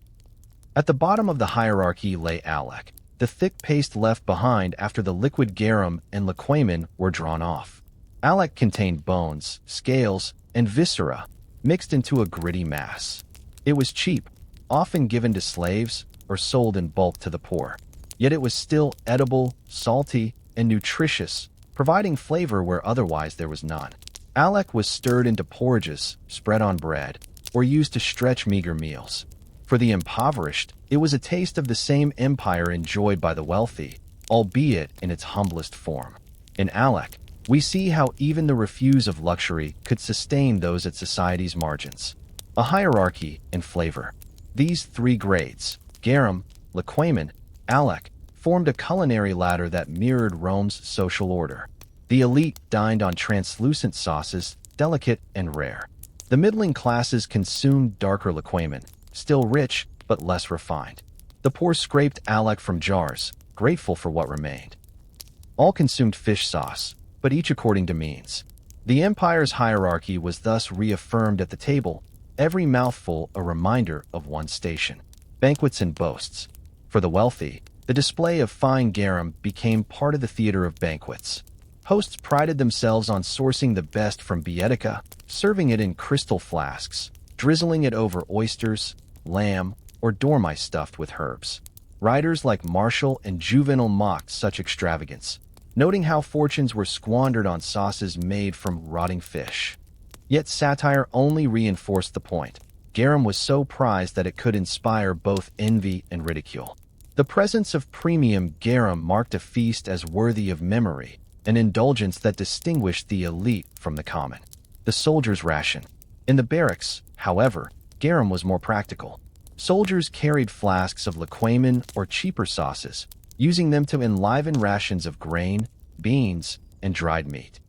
At the bottom of the hierarchy lay alec, the thick paste left behind after the liquid garum and liquamen were drawn off. Alec contained bones, scales, and viscera, mixed into a gritty mass. It was cheap, often given to slaves or sold in bulk to the poor. Yet it was still edible, salty, and nutritious, providing flavor where otherwise there was none. Alec was stirred into porridges, spread on bread, or used to stretch meager meals. For the impoverished, it was a taste of the same empire enjoyed by the wealthy, albeit in its humblest form. In alec, we see how even the refuse of luxury could sustain those at society's margins. A hierarchy in flavor. These three grades, garum, liquamen, alec, formed a culinary ladder that mirrored Rome's social order. The elite dined on translucent sauces, delicate and rare. The middling classes consumed darker liquamen, still rich but less refined. The poor scraped alec from jars, grateful for what remained. All consumed fish sauce, but each according to means. The empire's hierarchy was thus reaffirmed at the table, every mouthful a reminder of one's station. Banquets and boasts. For the wealthy, the display of fine garum became part of the theater of banquets. Hosts prided themselves on sourcing the best from Baetica, serving it in crystal flasks, drizzling it over oysters, lamb, or dormice stuffed with herbs. Writers like Martial and Juvenal mocked such extravagance, noting how fortunes were squandered on sauces made from rotting fish. Yet satire only reinforced the point. Garum was so prized that it could inspire both envy and ridicule. The presence of premium garum marked a feast as worthy of memory, an indulgence that distinguished the elite from the common. The soldier's ration. In the barracks, however, garum was more practical. Soldiers carried flasks of liquamen or cheaper sauces, using them to enliven rations of grain, beans, and dried meat.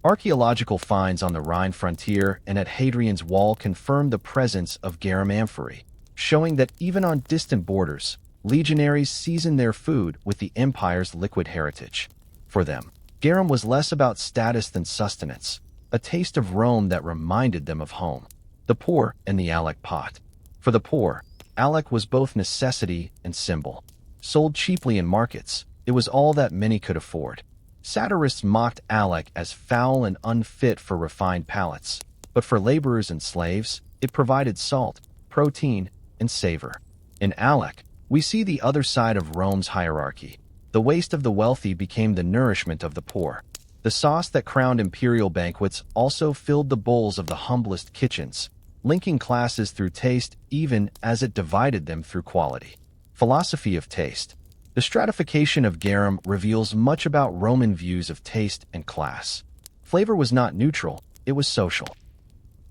Archaeological finds on the Rhine frontier and at Hadrian's Wall confirmed the presence of garum amphorae, showing that even on distant borders, legionaries seasoned their food with the empire's liquid heritage. For them, garum was less about status than sustenance, a taste of Rome that reminded them of home. The poor and the alec pot. For the poor, alec was both necessity and symbol. Sold cheaply in markets, it was all that many could afford. Satirists mocked alec as foul and unfit for refined palates, but for laborers and slaves, it provided salt, protein, and savor. In alec, we see the other side of Rome's hierarchy. The waste of the wealthy became the nourishment of the poor. The sauce that crowned imperial banquets also filled the bowls of the humblest kitchens, linking classes through taste even as it divided them through quality. Philosophy of taste. The stratification of garum reveals much about Roman views of taste and class. Flavor was not neutral, it was social.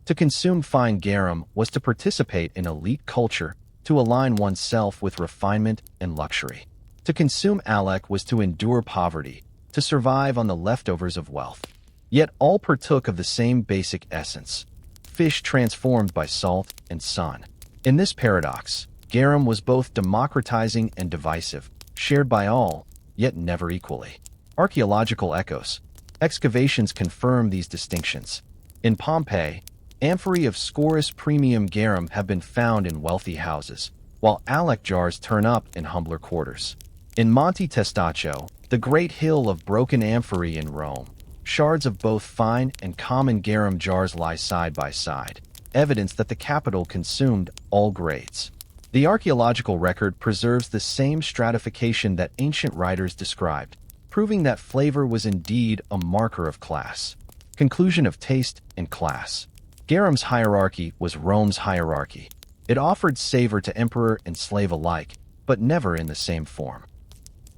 To consume fine garum was to participate in elite culture, to align oneself with refinement and luxury. To consume alec was to endure poverty, to survive on the leftovers of wealth. Yet all partook of the same basic essence: fish transformed by salt and sun. In this paradox, garum was both democratizing and divisive, shared by all, yet never equally. Archaeological echoes. Excavations confirm these distinctions. In Pompeii, amphorae of Scoris premium garum have been found in wealthy houses, while alec jars turn up in humbler quarters. In Monte Testaccio, the great hill of broken amphorae in Rome, shards of both fine and common garum jars lie side by side, evidence that the capital consumed all grades. The archaeological record preserves the same stratification that ancient writers described, proving that flavor was indeed a marker of class. Conclusion of taste and class. Garum's hierarchy was Rome's hierarchy. It offered savor to emperor and slave alike, but never in the same form.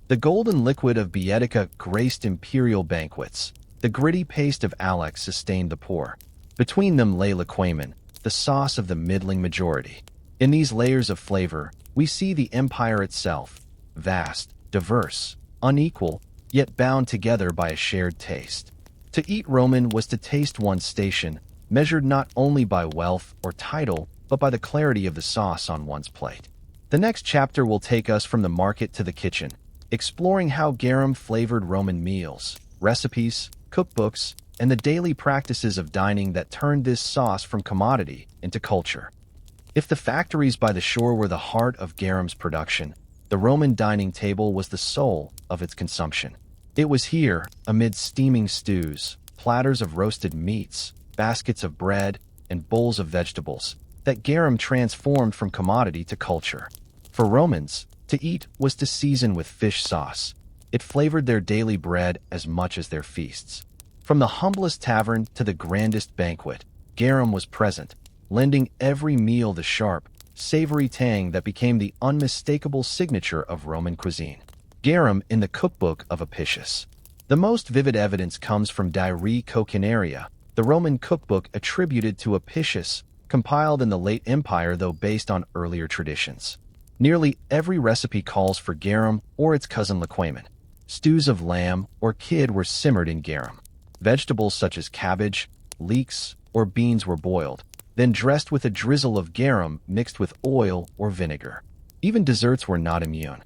The golden liquid of Baetica graced imperial banquets. The gritty paste of alec sustained the poor. Between them lay liquamen, the sauce of the middling majority. In these layers of flavor, we see the empire itself, vast, diverse, unequal, yet bound together by a shared taste. To eat Roman was to taste one's station, measured not only by wealth or title, but by the clarity of the sauce on one's plate. The next chapter will take us from the market to the kitchen, exploring how garum flavored Roman meals, recipes, cookbooks, and the daily practices of dining that turned this sauce from commodity into culture. If the factories by the shore were the heart of garum's production, the Roman dining table was the soul of its consumption. It was here, amid steaming stews, platters of roasted meats, baskets of bread, and bowls of vegetables, that garum transformed from commodity to culture. For Romans, to eat was to season with fish sauce. It flavored their daily bread as much as their feasts. From the humblest tavern to the grandest banquet, garum was present, lending every meal the sharp, savory tang that became the unmistakable signature of Roman cuisine. Garum in the cookbook of Apicius. The most vivid evidence comes from Diarii Coquinaria, the Roman cookbook attributed to Apicius, compiled in the late Empire though based on earlier traditions. Nearly every recipe calls for garum or its cousin liquamen. Stews of lamb or kid were simmered in garum. Vegetables such as cabbage, leeks, or beans were boiled, then dressed with a drizzle of garum mixed with oil or vinegar. Even desserts were not immune.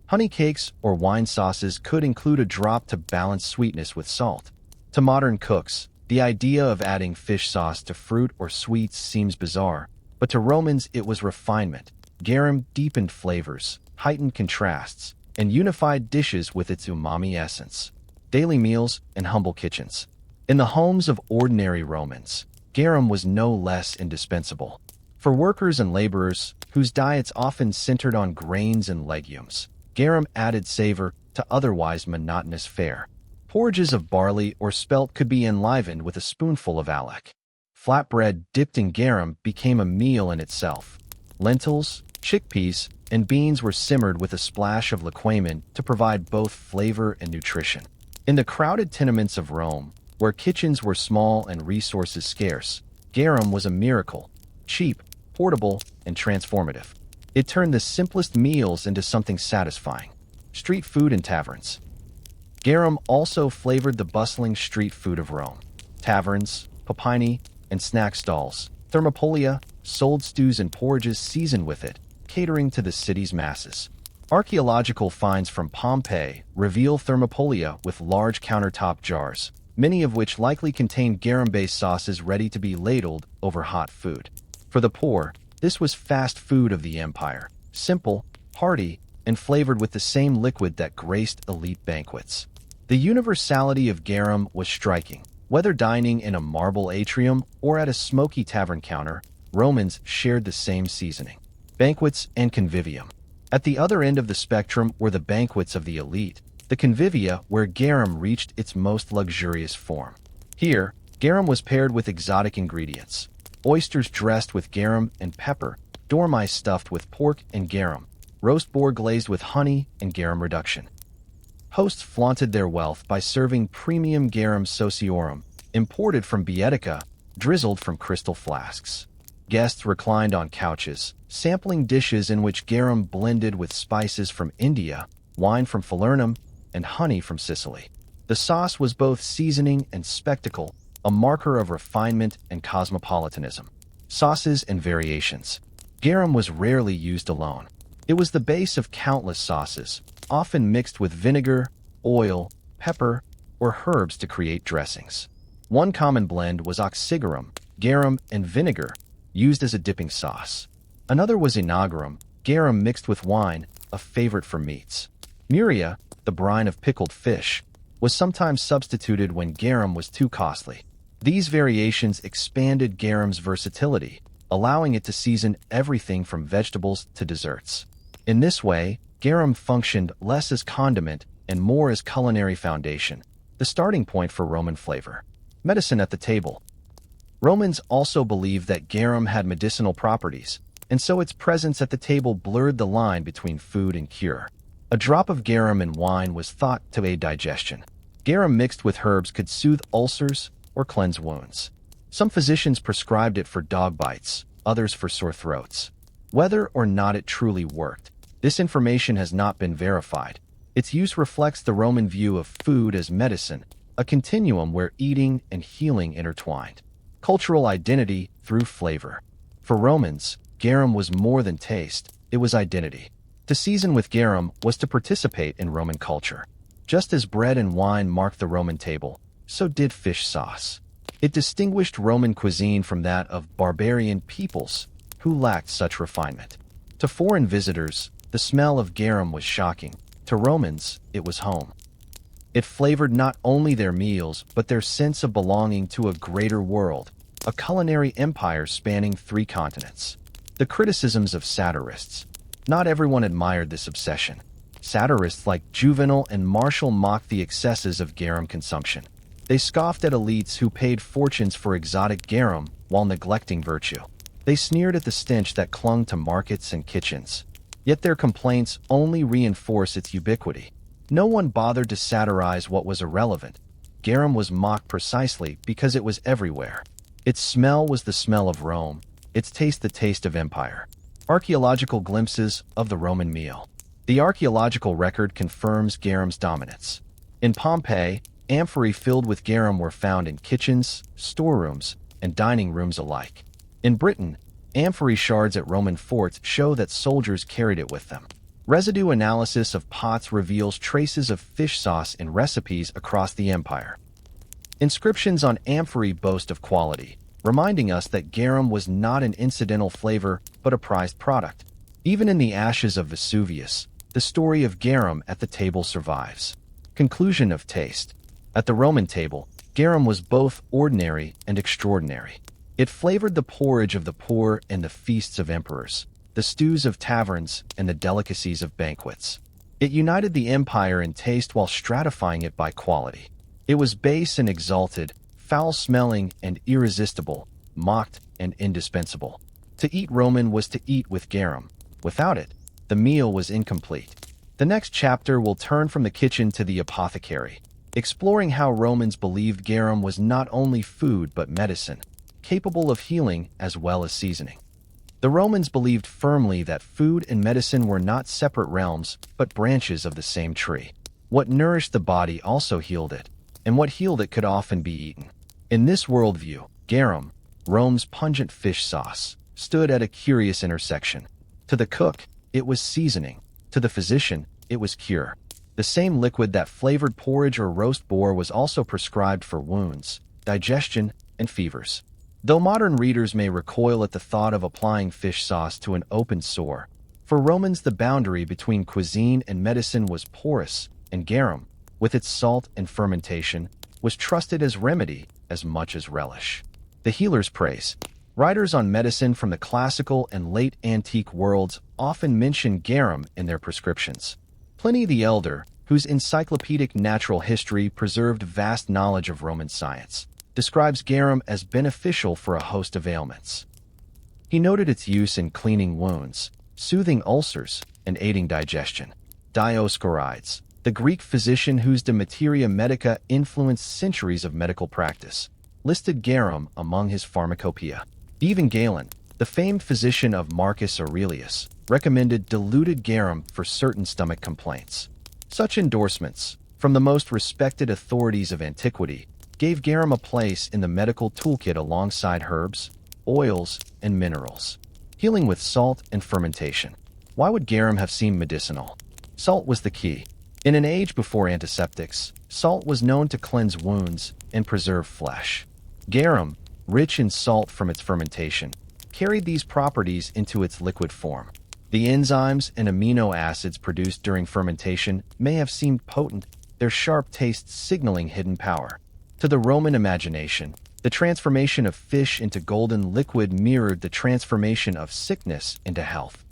Honey cakes or wine sauces could include a drop to balance sweetness with salt. To modern cooks, the idea of adding fish sauce to fruit or sweets seems bizarre, but to Romans it was refinement. Garum deepened flavors, heightened contrasts, and unified dishes with its umami essence. Daily meals and humble kitchens. In the homes of ordinary Romans, garum was no less indispensable. For workers and laborers, whose diets often centered on grains and legumes, garum added savor to otherwise monotonous fare. Porridges of barley or spelt could be enlivened with a spoonful of alec. Flatbread dipped in garum became a meal in itself. Lentils, chickpeas, and beans were simmered with a splash of liquamen to provide both flavor and nutrition. In the crowded tenements of Rome, where kitchens were small and resources scarce, garum was a miracle, cheap, portable, and transformative. It turned the simplest meals into something satisfying. Street food and taverns. Garum also flavored the bustling street food of Rome. Taverns, papini, and snack stalls, thermopolia, sold stews and porridges seasoned with it, catering to the city's masses. Archaeological finds from Pompeii reveal thermopolia with large countertop jars, many of which likely contained garum-based sauces ready to be ladled over hot food. For the poor, this was fast food of the empire, simple, hearty, and flavored with the same liquid that graced elite banquets. The universality of garum was striking. Whether dining in a marble atrium or at a smoky tavern counter, Romans shared the same seasoning. Banquets and convivium. At the other end of the spectrum were the banquets of the elite, the convivia where garum reached its most luxurious form. Here, garum was paired with exotic ingredients. Oysters dressed with garum and pepper, dormice stuffed with pork and garum, roast boar glazed with honey and garum reduction. Hosts flaunted their wealth by serving premium garum sociorum, imported from Baetica, drizzled from crystal flasks. Guests reclined on couches, sampling dishes in which garum blended with spices from India, wine from Falernum, and honey from Sicily. The sauce was both seasoning and spectacle, a marker of refinement and cosmopolitanism. Sauces and variations. Garum was rarely used alone. It was the base of countless sauces, often mixed with vinegar, oil, pepper, or herbs to create dressings. One common blend was oxygarum, garum, and vinegar, used as a dipping sauce. Another was inagarum, garum mixed with wine, a favorite for meats. Muria, the brine of pickled fish, was sometimes substituted when garum was too costly. These variations expanded garum's versatility, allowing it to season everything from vegetables to desserts. In this way, garum functioned less as condiment and more as culinary foundation, the starting point for Roman flavor. Medicine at the table. Romans also believed that garum had medicinal properties, and so its presence at the table blurred the line between food and cure. A drop of garum in wine was thought to aid digestion. Garum mixed with herbs could soothe ulcers or cleanse wounds. Some physicians prescribed it for dog bites, others for sore throats. Whether or not it truly worked, this information has not been verified. Its use reflects the Roman view of food as medicine, a continuum where eating and healing intertwined. Cultural identity through flavor. For Romans, garum was more than taste, it was identity. To season with garum was to participate in Roman culture. Just as bread and wine marked the Roman table, so did fish sauce. It distinguished Roman cuisine from that of barbarian peoples who lacked such refinement. To foreign visitors, the smell of garum was shocking. To Romans, it was home. It flavored not only their meals, but their sense of belonging to a greater world, a culinary empire spanning 3 continents. The criticisms of satirists. Not everyone admired this obsession. Satirists like Juvenal and Martial mocked the excesses of garum consumption. They scoffed at elites who paid fortunes for exotic garum while neglecting virtue. They sneered at the stench that clung to markets and kitchens. Yet their complaints only reinforce its ubiquity. No one bothered to satirize what was irrelevant. Garum was mocked precisely because it was everywhere. Its smell was the smell of Rome, its taste the taste of empire. Archaeological glimpses of the Roman meal. The archaeological record confirms garum's dominance. In Pompeii, amphorae filled with garum were found in kitchens, storerooms, and dining rooms alike. In Britain, amphorae shards at Roman forts show that soldiers carried it with them. Residue analysis of pots reveals traces of fish sauce in recipes across the empire. Inscriptions on amphorae boast of quality, reminding us that garum was not an incidental flavor but a prized product. Even in the ashes of Vesuvius, the story of garum at the table survives. Conclusion of taste. At the Roman table, garum was both ordinary and extraordinary. It flavored the porridge of the poor and the feasts of emperors, the stews of taverns and the delicacies of banquets. It united the empire in taste while stratifying it by quality. It was base and exalted, foul-smelling and irresistible, mocked and indispensable. To eat Roman was to eat with garum. Without it, the meal was incomplete. The next chapter will turn from the kitchen to the apothecary, exploring how Romans believed garum was not only food but medicine, capable of healing as well as seasoning. The Romans believed firmly that food and medicine were not separate realms but branches of the same tree. What nourished the body also healed it, and what healed it could often be eaten. In this worldview, garum, Rome's pungent fish sauce, stood at a curious intersection. To the cook, it was seasoning. To the physician, it was cure. The same liquid that flavored porridge or roast boar was also prescribed for wounds, digestion, and fevers. Though modern readers may recoil at the thought of applying fish sauce to an open sore, for Romans the boundary between cuisine and medicine was porous, and garum, with its salt and fermentation, was trusted as remedy as much as relish. The healer's praise. Writers on medicine from the classical and late antique worlds often mention garum in their prescriptions. Pliny the Elder, whose encyclopedic natural history preserved vast knowledge of Roman science, describes garum as beneficial for a host of ailments. He noted its use in cleaning wounds, soothing ulcers, and aiding digestion. Dioscorides, the Greek physician whose De Materia Medica influenced centuries of medical practice, listed garum among his pharmacopoeia. Even Galen, the famed physician of Marcus Aurelius, recommended diluted garum for certain stomach complaints. Such endorsements, from the most respected authorities of antiquity, gave garum a place in the medical toolkit alongside herbs, oils, and minerals. Healing with salt and fermentation. Why would garum have seemed medicinal? Salt was the key. In an age before antiseptics, salt was known to cleanse wounds and preserve flesh. Garum, rich in salt from its fermentation, carried these properties into its liquid form. The enzymes and amino acids produced during fermentation may have seemed potent, their sharp taste signaling hidden power. To the Roman imagination, the transformation of fish into golden liquid mirrored the transformation of sickness into health.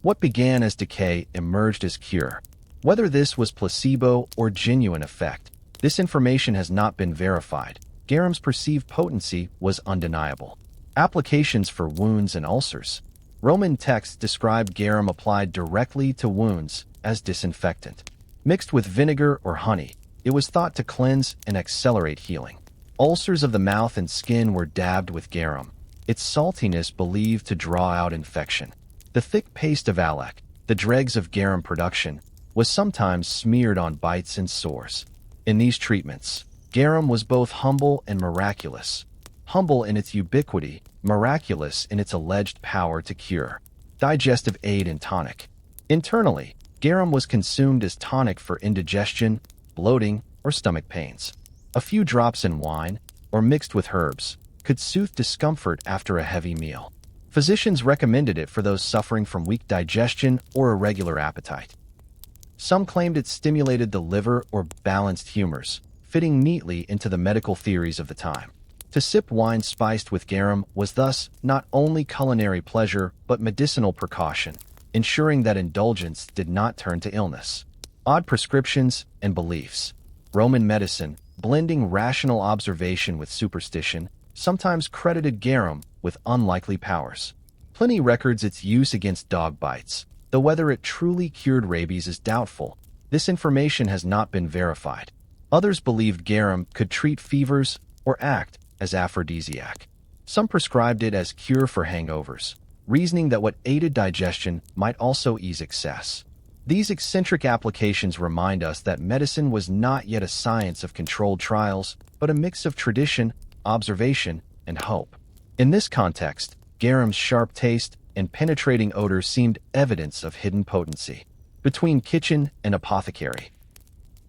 What began as decay emerged as cure. Whether this was placebo or genuine effect, this information has not been verified. Garum's perceived potency was undeniable. Applications for wounds and ulcers. Roman texts describe garum applied directly to wounds as disinfectant. Mixed with vinegar or honey, it was thought to cleanse and accelerate healing. Ulcers of the mouth and skin were dabbed with garum, its saltiness believed to draw out infection. The thick paste of alec, the dregs of garum production, was sometimes smeared on bites and sores. In these treatments, garum was both humble and miraculous. Humble in its ubiquity, miraculous in its alleged power to cure. Digestive aid and tonic. Internally, garum was consumed as tonic for indigestion, bloating, or stomach pains. A few drops in wine, or mixed with herbs, could soothe discomfort after a heavy meal. Physicians recommended it for those suffering from weak digestion or irregular appetite. Some claimed it stimulated the liver or balanced humors, fitting neatly into the medical theories of the time. To sip wine spiced with garum was thus not only culinary pleasure but medicinal precaution, ensuring that indulgence did not turn to illness. Odd prescriptions and beliefs. Roman medicine, blending rational observation with superstition, sometimes credited garum with unlikely powers. Pliny records its use against dog bites, though whether it truly cured rabies is doubtful. This information has not been verified. Others believed garum could treat fevers or act as aphrodisiac. Some prescribed it as cure for hangovers, reasoning that what aided digestion might also ease excess. These eccentric applications remind us that medicine was not yet a science of controlled trials, but a mix of tradition, observation, and hope. In this context, garum's sharp taste and penetrating odor seemed evidence of hidden potency. between kitchen and apothecary.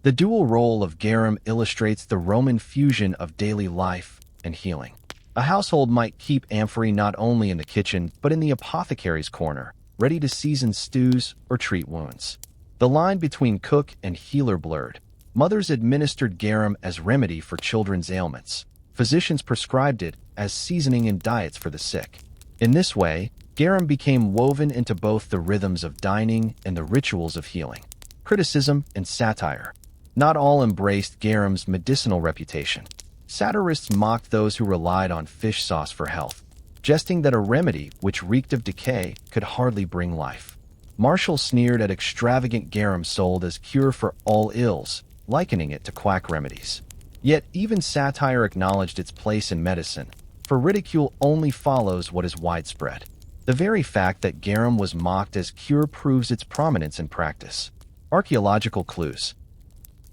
The dual role of garum illustrates the Roman fusion of daily life and healing. A household might keep amphorae not only in the kitchen but in the apothecary's corner, ready to season stews or treat wounds. The line between cook and healer blurred. Mothers administered garum as remedy for children's ailments. Physicians prescribed it as seasoning in diets for the sick. In this way, garum became woven into both the rhythms of dining and the rituals of healing. Criticism and satire. Not all embraced garum's medicinal reputation. Satirists mocked those who relied on fish sauce for health, jesting that a remedy which reeked of decay could hardly bring life. Martial sneered at extravagant garum sold as cure for all ills, likening it to quack remedies. Yet even satire acknowledged its place in medicine, for ridicule only follows what is widespread. The very fact that garum was mocked as cure proves its prominence in practice. Archaeological clues.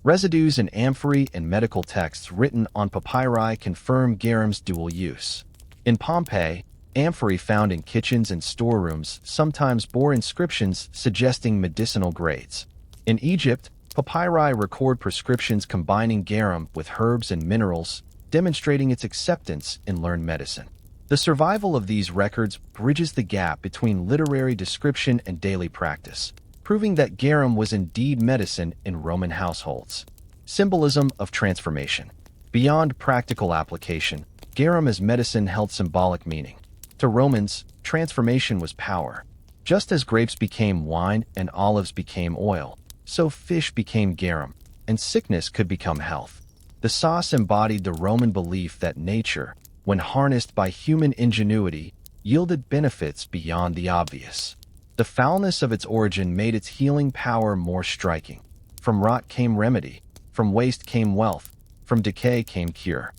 Residues in amphorae and medical texts written on papyri confirm garum's dual use. In Pompeii, amphorae found in kitchens and storerooms sometimes bore inscriptions suggesting medicinal grades. In Egypt, papyri record prescriptions combining garum with herbs and minerals, demonstrating its acceptance in learned medicine. The survival of these records bridges the gap between literary description and daily practice, proving that garum was indeed medicine in Roman households. Symbolism of transformation. Beyond practical application, garum as medicine held symbolic meaning. To Romans, transformation was power. Just as grapes became wine and olives became oil, so fish became garum, and sickness could become health. The sauce embodied the Roman belief that nature, when harnessed by human ingenuity, yielded benefits beyond the obvious. The foulness of its origin made its healing power more striking. From rot came remedy, from waste came wealth, from decay came cure.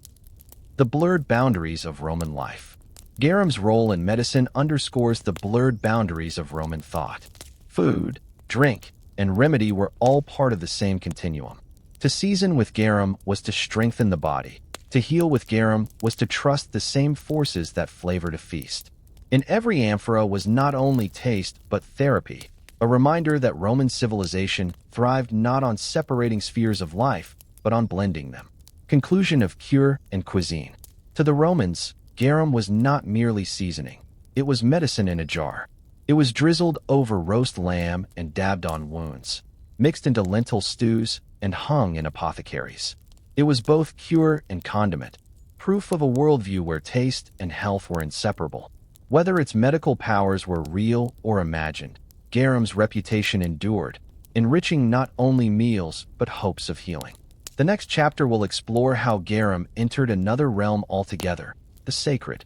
The blurred boundaries of Roman life. Garum's role in medicine underscores the blurred boundaries of Roman thought. Food, drink, and remedy were all part of the same continuum. To season with garum was to strengthen the body. To heal with garum was to trust the same forces that flavored a feast. In every amphora was not only taste but therapy, a reminder that Roman civilization thrived not on separating spheres of life, but on blending them. Conclusion of cure and cuisine. To the Romans, garum was not merely seasoning. It was medicine in a jar. It was drizzled over roast lamb and dabbed on wounds, mixed into lentil stews, and hung in apothecaries. It was both cure and condiment, proof of a worldview where taste and health were inseparable. Whether its medical powers were real or imagined, garum's reputation endured, enriching not only meals but hopes of healing. The next chapter will explore how garum entered another realm altogether, the sacred.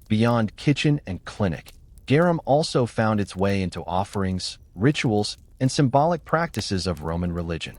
Beyond kitchen and clinic, garum also found its way into offerings, rituals, and symbolic practices of Roman religion.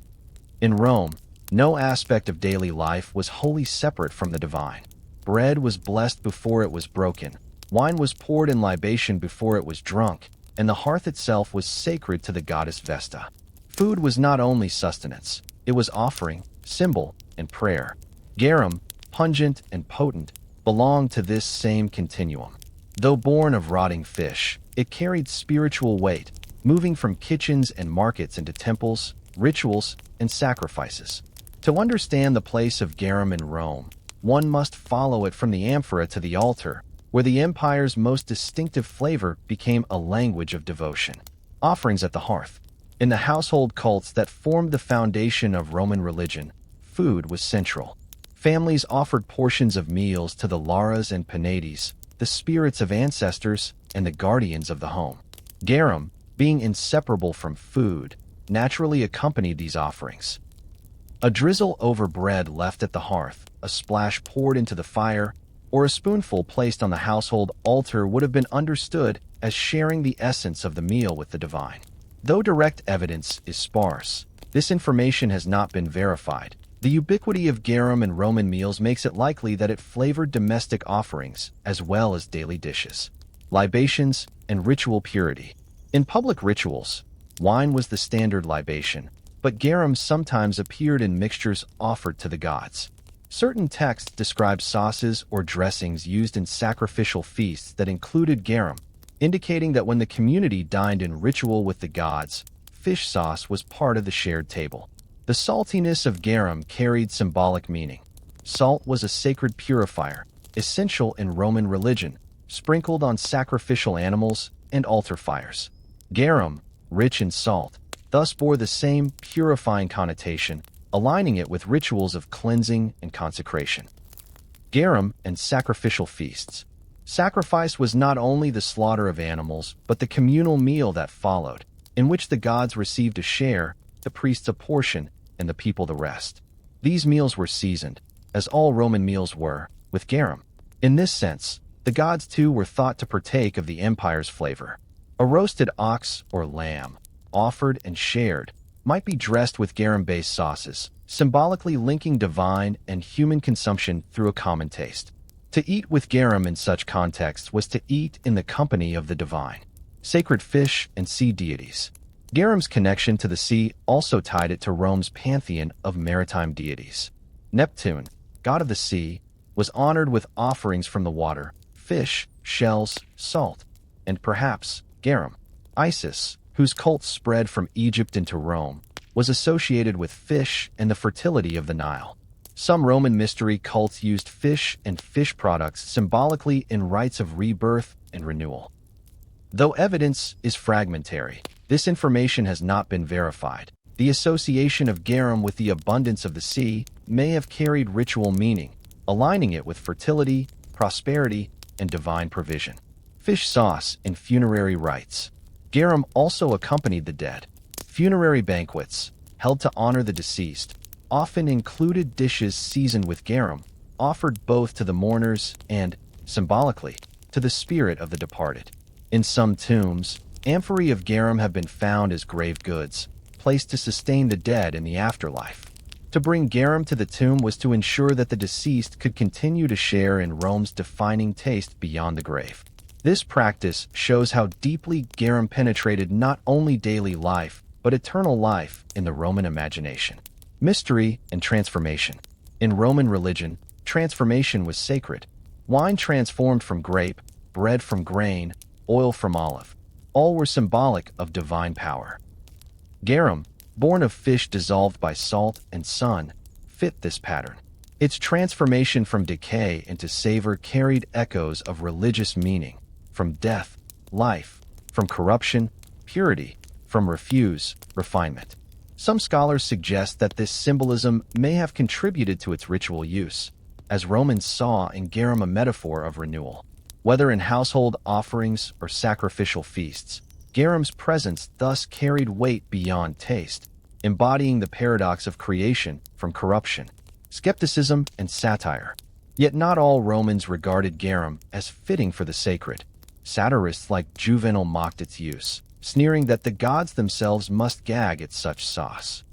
In Rome, no aspect of daily life was wholly separate from the divine. Bread was blessed before it was broken, wine was poured in libation before it was drunk, and the hearth itself was sacred to the goddess Vesta. Food was not only sustenance, it was offering, symbol, and prayer. Garum, pungent and potent, belonged to this same continuum. Though born of rotting fish, it carried spiritual weight, moving from kitchens and markets into temples, rituals, and sacrifices. To understand the place of garum in Rome, one must follow it from the amphora to the altar, where the empire's most distinctive flavor became a language of devotion. Offerings at the hearth. In the household cults that formed the foundation of Roman religion, food was central. Families offered portions of meals to the Laras and Penates, the spirits of ancestors and the guardians of the home. Garum, being inseparable from food, naturally accompanied these offerings. A drizzle over bread left at the hearth, a splash poured into the fire, or a spoonful placed on the household altar would have been understood as sharing the essence of the meal with the divine. Though direct evidence is sparse, this information has not been verified. The ubiquity of garum in Roman meals makes it likely that it flavored domestic offerings as well as daily dishes. Libations and ritual purity. In public rituals, wine was the standard libation, but garum sometimes appeared in mixtures offered to the gods. Certain texts describe sauces or dressings used in sacrificial feasts that included garum, indicating that when the community dined in ritual with the gods, fish sauce was part of the shared table. The saltiness of garum carried symbolic meaning. Salt was a sacred purifier, essential in Roman religion, sprinkled on sacrificial animals and altar fires. Garum, rich in salt, thus bore the same purifying connotation, aligning it with rituals of cleansing and consecration. Garum and sacrificial feasts. Sacrifice was not only the slaughter of animals, but the communal meal that followed, in which the gods received a share, the priests a portion, and the people the rest. These meals were seasoned, as all Roman meals were, with garum. In this sense, the gods too were thought to partake of the empire's flavor. A roasted ox or lamb, offered and shared, might be dressed with garum-based sauces, symbolically linking divine and human consumption through a common taste. To eat with garum in such contexts was to eat in the company of the divine. Sacred fish and sea deities. Garum's connection to the sea also tied it to Rome's pantheon of maritime deities. Neptune, god of the sea, was honored with offerings from the water, fish, shells, salt, and perhaps garum. Isis, whose cult spread from Egypt into Rome, was associated with fish and the fertility of the Nile. Some Roman mystery cults used fish and fish products symbolically in rites of rebirth and renewal. Though evidence is fragmentary, this information has not been verified. The association of garum with the abundance of the sea may have carried ritual meaning, aligning it with fertility, prosperity, and divine provision. Fish sauce in funerary rites. Garum also accompanied the dead. Funerary banquets, held to honor the deceased, often included dishes seasoned with garum, offered both to the mourners and, symbolically, to the spirit of the departed. In some tombs, amphorae of garum have been found as grave goods, placed to sustain the dead in the afterlife. To bring garum to the tomb was to ensure that the deceased could continue to share in Rome's defining taste beyond the grave. This practice shows how deeply garum penetrated not only daily life, but eternal life in the Roman imagination. Mystery and transformation. In Roman religion, transformation was sacred. Wine transformed from grape, bread from grain, oil from olive. All were symbolic of divine power. Garum, born of fish dissolved by salt and sun, fit this pattern. Its transformation from decay into savor carried echoes of religious meaning, from death, life, from corruption, purity, from refuse, refinement. Some scholars suggest that this symbolism may have contributed to its ritual use, as Romans saw in garum a metaphor of renewal. Whether in household offerings or sacrificial feasts, garum's presence thus carried weight beyond taste, embodying the paradox of creation from corruption, skepticism, and satire. Yet not all Romans regarded garum as fitting for the sacred. Satirists like Juvenal mocked its use, sneering that the gods themselves must gag at such sauce.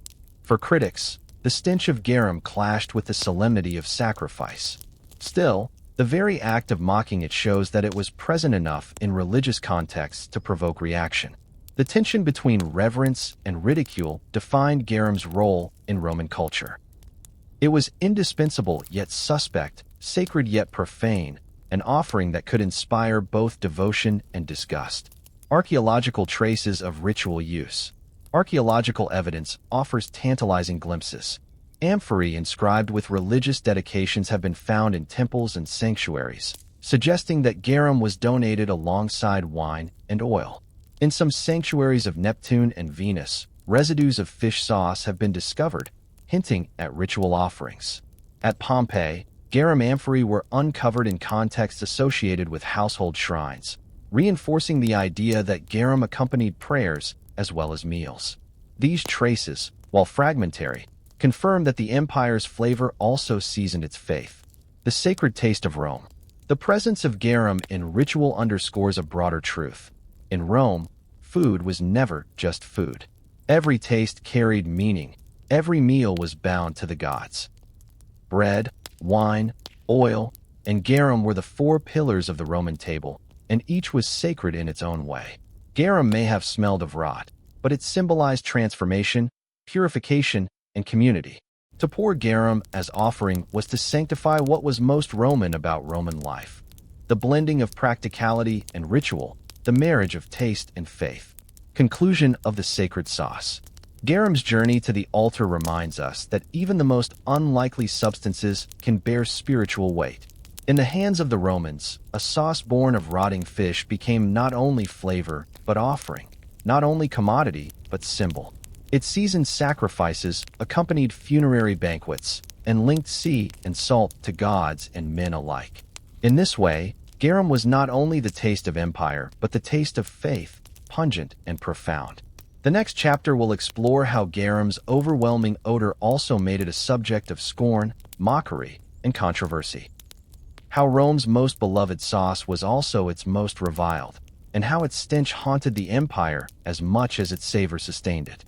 For critics, the stench of garum clashed with the solemnity of sacrifice. Still, the very act of mocking it shows that it was present enough in religious contexts to provoke reaction. The tension between reverence and ridicule defined garum's role in Roman culture. It was indispensable yet suspect, sacred yet profane, an offering that could inspire both devotion and disgust. Archaeological traces of ritual use. Archaeological evidence offers tantalizing glimpses. Amphorae inscribed with religious dedications have been found in temples and sanctuaries, suggesting that garum was donated alongside wine and oil. In some sanctuaries of Neptune and Venus, residues of fish sauce have been discovered, hinting at ritual offerings. At Pompeii, garum amphorae were uncovered in contexts associated with household shrines, reinforcing the idea that garum accompanied prayers as well as meals. These traces, while fragmentary, confirm that the empire's flavor also seasoned its faith. The sacred taste of Rome. The presence of garum in ritual underscores a broader truth. In Rome, food was never just food. Every taste carried meaning. Every meal was bound to the gods. Bread, wine, oil, and garum were the four pillars of the Roman table, and each was sacred in its own way. Garum may have smelled of rot, but it symbolized transformation, purification, and community. To pour garum as offering was to sanctify what was most Roman about Roman life. The blending of practicality and ritual, the marriage of taste and faith. Conclusion of the sacred sauce. Garum's journey to the altar reminds us that even the most unlikely substances can bear spiritual weight. In the hands of the Romans, a sauce born of rotting fish became not only flavor, but offering, not only commodity, but symbol. It seasoned sacrifices, accompanied funerary banquets, and linked sea and salt to gods and men alike. In this way, garum was not only the taste of empire, but the taste of faith, pungent and profound. The next chapter will explore how garum's overwhelming odor also made it a subject of scorn, mockery, and controversy. How Rome's most beloved sauce was also its most reviled, and how its stench haunted the empire as much as its savor sustained it.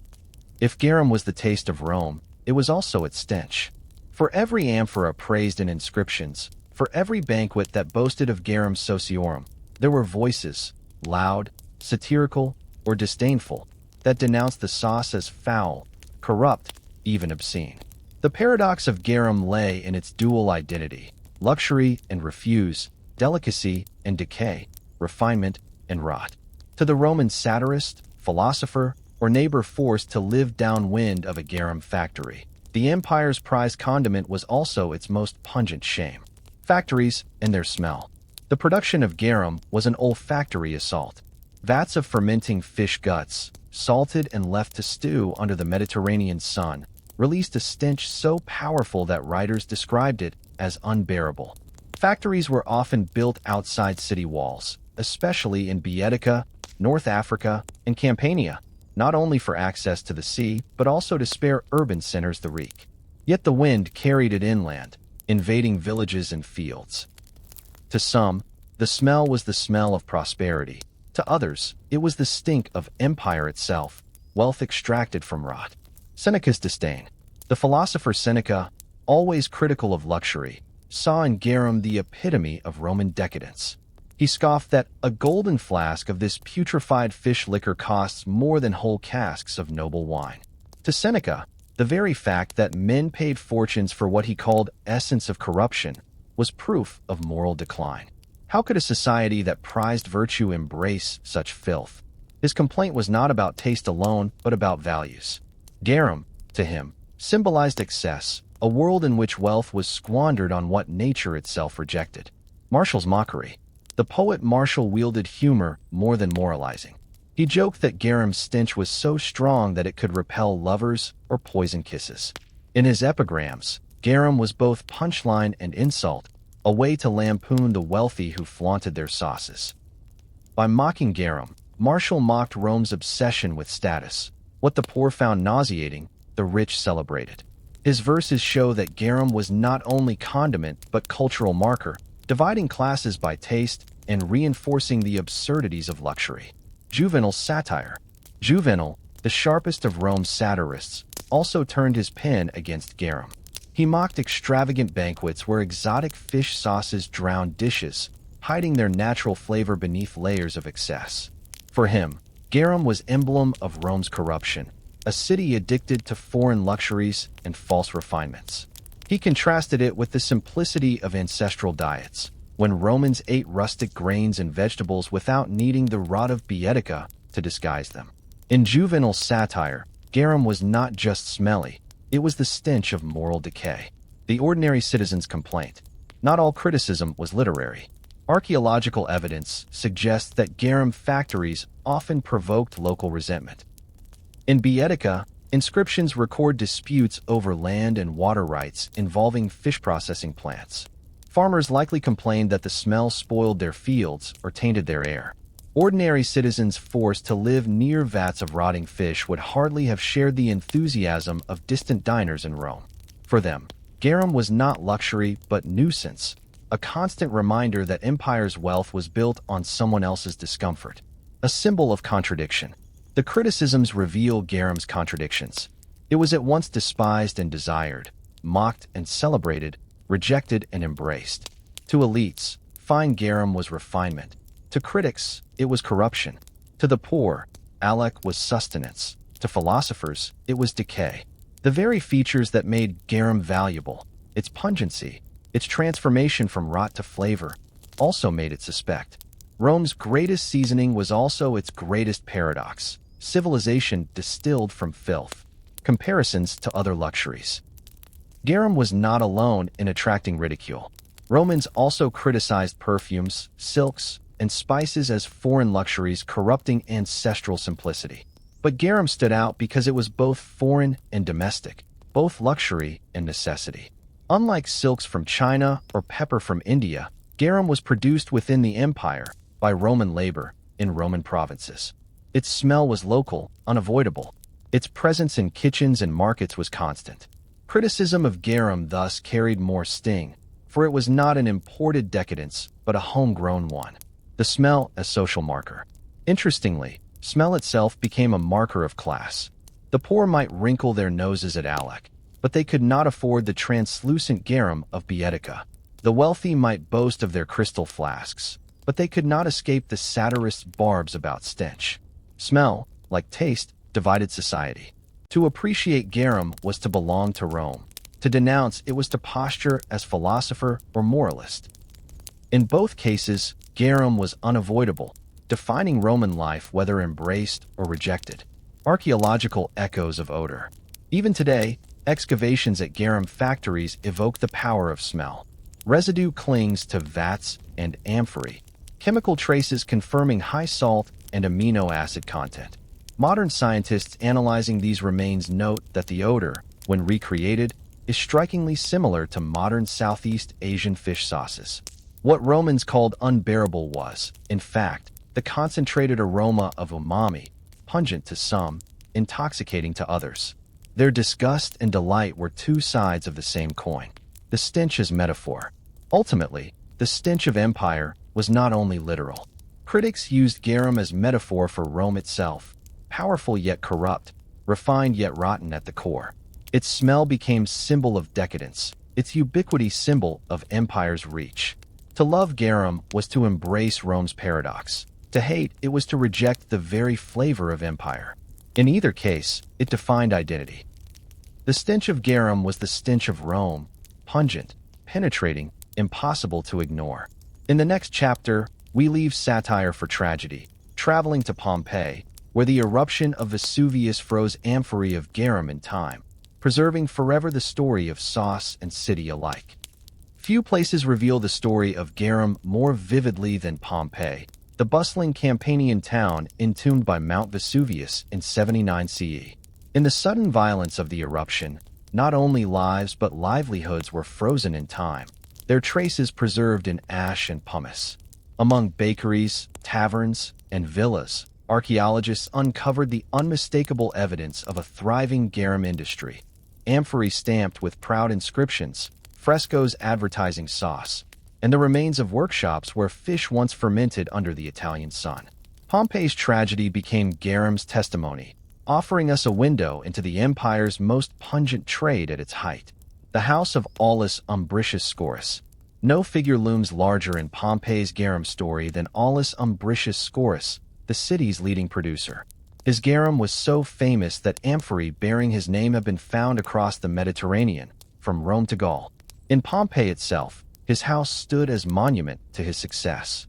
If garum was the taste of Rome, it was also its stench. For every amphora praised in inscriptions, for every banquet that boasted of garum sociorum, there were voices, loud, satirical, or disdainful, that denounced the sauce as foul, corrupt, even obscene. The paradox of garum lay in its dual identity: luxury and refuse, delicacy and decay, refinement and rot. To the Roman satirist, philosopher, or neighbor forced to live downwind of a garum factory, the empire's prized condiment was also its most pungent shame. Factories and their smell. The production of garum was an olfactory assault. Vats of fermenting fish guts, salted and left to stew under the Mediterranean sun, released a stench so powerful that writers described it as unbearable. Factories were often built outside city walls, especially in Boeotia, North Africa, and Campania, not only for access to the sea, but also to spare urban centers the reek. Yet the wind carried it inland, invading villages and fields. To some, the smell was the smell of prosperity. To others, it was the stink of empire itself, wealth extracted from rot. Seneca's disdain. The philosopher Seneca, always critical of luxury, saw in garum the epitome of Roman decadence. He scoffed that a golden flask of this putrefied fish liquor costs more than whole casks of noble wine. To Seneca, the very fact that men paid fortunes for what he called essence of corruption was proof of moral decline. How could a society that prized virtue embrace such filth? His complaint was not about taste alone, but about values. Garum, to him, symbolized excess, a world in which wealth was squandered on what nature itself rejected. Martial's mockery. The poet Martial wielded humor more than moralizing. He joked that garum's stench was so strong that it could repel lovers or poison kisses. In his epigrams, garum was both punchline and insult, a way to lampoon the wealthy who flaunted their sauces. By mocking garum, Martial mocked Rome's obsession with status. What the poor found nauseating, the rich celebrated. His verses show that garum was not only condiment but cultural marker, dividing classes by taste and reinforcing the absurdities of luxury. Juvenal's satire. Juvenal, the sharpest of Rome's satirists, also turned his pen against garum. He mocked extravagant banquets where exotic fish sauces drowned dishes, hiding their natural flavor beneath layers of excess. For him, garum was emblem of Rome's corruption, a city addicted to foreign luxuries and false refinements. He contrasted it with the simplicity of ancestral diets, when Romans ate rustic grains and vegetables without needing the rot of Boeotia to disguise them. In Juvenal's satire, garum was not just smelly, it was the stench of moral decay. The ordinary citizen's complaint. Not all criticism was literary. Archaeological evidence suggests that garum factories often provoked local resentment. In Boeotia, inscriptions record disputes over land and water rights involving fish processing plants. Farmers likely complained that the smell spoiled their fields or tainted their air. Ordinary citizens forced to live near vats of rotting fish would hardly have shared the enthusiasm of distant diners in Rome. For them, garum was not luxury but nuisance, a constant reminder that empire's wealth was built on someone else's discomfort. A symbol of contradiction. The criticisms reveal garum's contradictions. It was at once despised and desired, mocked and celebrated, rejected and embraced. To elites, fine garum was refinement. To critics, it was corruption. To the poor, alec was sustenance. To philosophers, it was decay. The very features that made garum valuable, its pungency, its transformation from rot to flavor, also made it suspect. Rome's greatest seasoning was also its greatest paradox. civilization distilled from filth. Comparisons to other luxuries. Garum was not alone in attracting ridicule. Romans also criticized perfumes, silks, and spices as foreign luxuries corrupting ancestral simplicity. But garum stood out because it was both foreign and domestic, both luxury and necessity. Unlike silks from China or pepper from India, garum was produced within the empire by Roman labor in Roman provinces. Its smell was local, unavoidable. Its presence in kitchens and markets was constant. Criticism of garum thus carried more sting, for it was not an imported decadence, but a homegrown one. The smell as social marker. Interestingly, smell itself became a marker of class. The poor might wrinkle their noses at Alec, but they could not afford the translucent garum of Baetica. The wealthy might boast of their crystal flasks, but they could not escape the satirist's barbs about stench. Smell, like taste, divided society. To appreciate garum was to belong to Rome. To denounce it was to posture as philosopher or moralist. In both cases, garum was unavoidable, defining Roman life whether embraced or rejected. Archaeological echoes of odor. Even today, excavations at garum factories evoke the power of smell. Residue clings to vats and amphorae, chemical traces confirming high salt and amino acid content. Modern scientists analyzing these remains note that the odor, when recreated, is strikingly similar to modern Southeast Asian fish sauces. What Romans called unbearable was, in fact, the concentrated aroma of umami, pungent to some, intoxicating to others. Their disgust and delight were two sides of the same coin. The stench as metaphor. Ultimately, the stench of empire was not only literal. Critics used garum as metaphor for Rome itself, powerful yet corrupt, refined yet rotten at the core. Its smell became symbol of decadence, its ubiquity symbol of empire's reach. To love garum was to embrace Rome's paradox. To hate it was to reject the very flavor of empire. In either case, it defined identity. The stench of garum was the stench of Rome, pungent, penetrating, impossible to ignore. In the next chapter, we leave satire for tragedy, traveling to Pompeii, where the eruption of Vesuvius froze amphorae of garum in time, preserving forever the story of sauce and city alike. Few places reveal the story of garum more vividly than Pompeii, the bustling Campanian town entombed by Mount Vesuvius in 79 CE. In the sudden violence of the eruption, not only lives but livelihoods were frozen in time, their traces preserved in ash and pumice. Among bakeries, taverns, and villas, archaeologists uncovered the unmistakable evidence of a thriving garum industry. Amphorae stamped with proud inscriptions, frescoes advertising sauce, and the remains of workshops where fish once fermented under the Italian sun. Pompeii's tragedy became garum's testimony, offering us a window into the empire's most pungent trade at its height. The house of Aulus Umbricius Scaurus. No figure looms larger in Pompeii's garum story than Aulus Umbricius Scaurus, the city's leading producer. His garum was so famous that amphorae bearing his name have been found across the Mediterranean, from Rome to Gaul. In Pompeii itself, his house stood as monument to his success.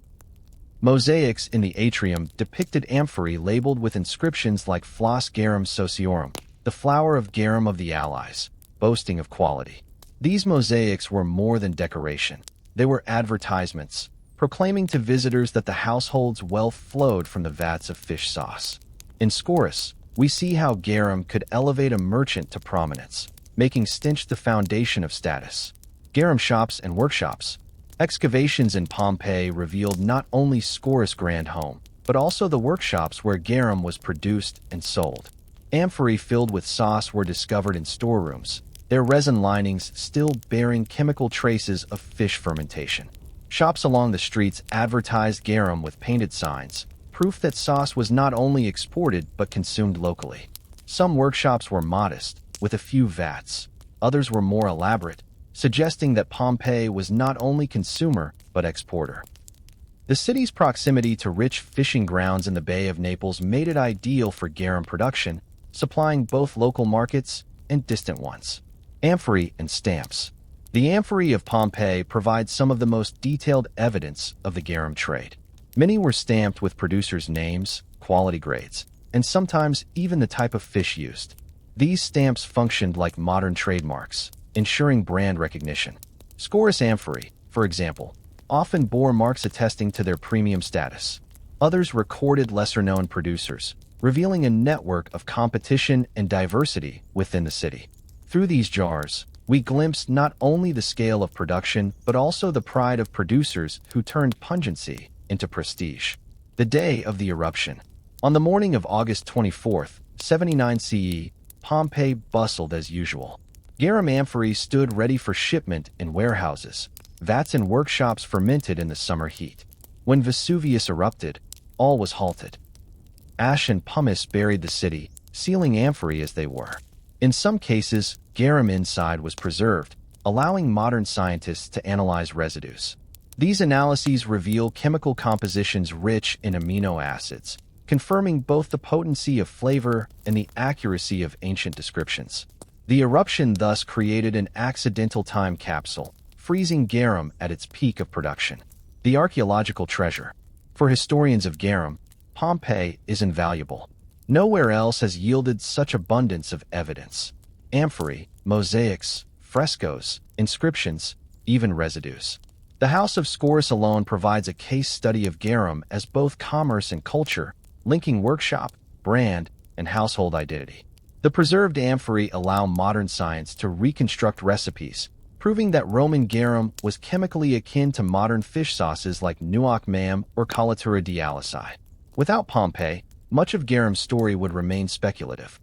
Mosaics in the atrium depicted amphorae labeled with inscriptions like Flos Garum Sociorum, the flower of garum of the Allies, boasting of quality. These mosaics were more than decoration. They were advertisements, proclaiming to visitors that the household's wealth flowed from the vats of fish sauce. In Scaurus, we see how garum could elevate a merchant to prominence, making stench the foundation of status. Garum shops and workshops. Excavations in Pompeii revealed not only Scaurus' grand home, but also the workshops where garum was produced and sold. Amphorae filled with sauce were discovered in storerooms, their resin linings still bearing chemical traces of fish fermentation. Shops along the streets advertised garum with painted signs, proof that sauce was not only exported but consumed locally. Some workshops were modest, with a few vats. Others were more elaborate, suggesting that Pompeii was not only consumer but exporter. The city's proximity to rich fishing grounds in the Bay of Naples made it ideal for garum production, supplying both local markets and distant ones. Amphorae and stamps. The amphorae of Pompeii provides some of the most detailed evidence of the garum trade. Many were stamped with producers' names, quality grades, and sometimes even the type of fish used. These stamps functioned like modern trademarks, ensuring brand recognition. Scorus amphorae, for example, often bore marks attesting to their premium status. Others recorded lesser-known producers, revealing a network of competition and diversity within the city. Through these jars, we glimpsed not only the scale of production, but also the pride of producers who turned pungency into prestige. The day of the eruption. On the morning of August 24th, 79 CE, Pompeii bustled as usual. Garum amphorae stood ready for shipment in warehouses. Vats and workshops fermented in the summer heat. When Vesuvius erupted, all was halted. Ash and pumice buried the city, sealing amphorae as they were. In some cases, garum inside was preserved, allowing modern scientists to analyze residues. These analyses reveal chemical compositions rich in amino acids, confirming both the potency of flavor and the accuracy of ancient descriptions. The eruption thus created an accidental time capsule, freezing garum at its peak of production. The archaeological treasure. For historians of garum, Pompeii is invaluable. Nowhere else has yielded such abundance of evidence. Amphorae, mosaics, frescoes, inscriptions, even residues. The House of Scorus alone provides a case study of garum as both commerce and culture, linking workshop, brand, and household identity. The preserved amphorae allow modern science to reconstruct recipes, proving that Roman garum was chemically akin to modern fish sauces like nuoc mam or colatura dialysi. Without Pompeii, much of garum's story would remain speculative.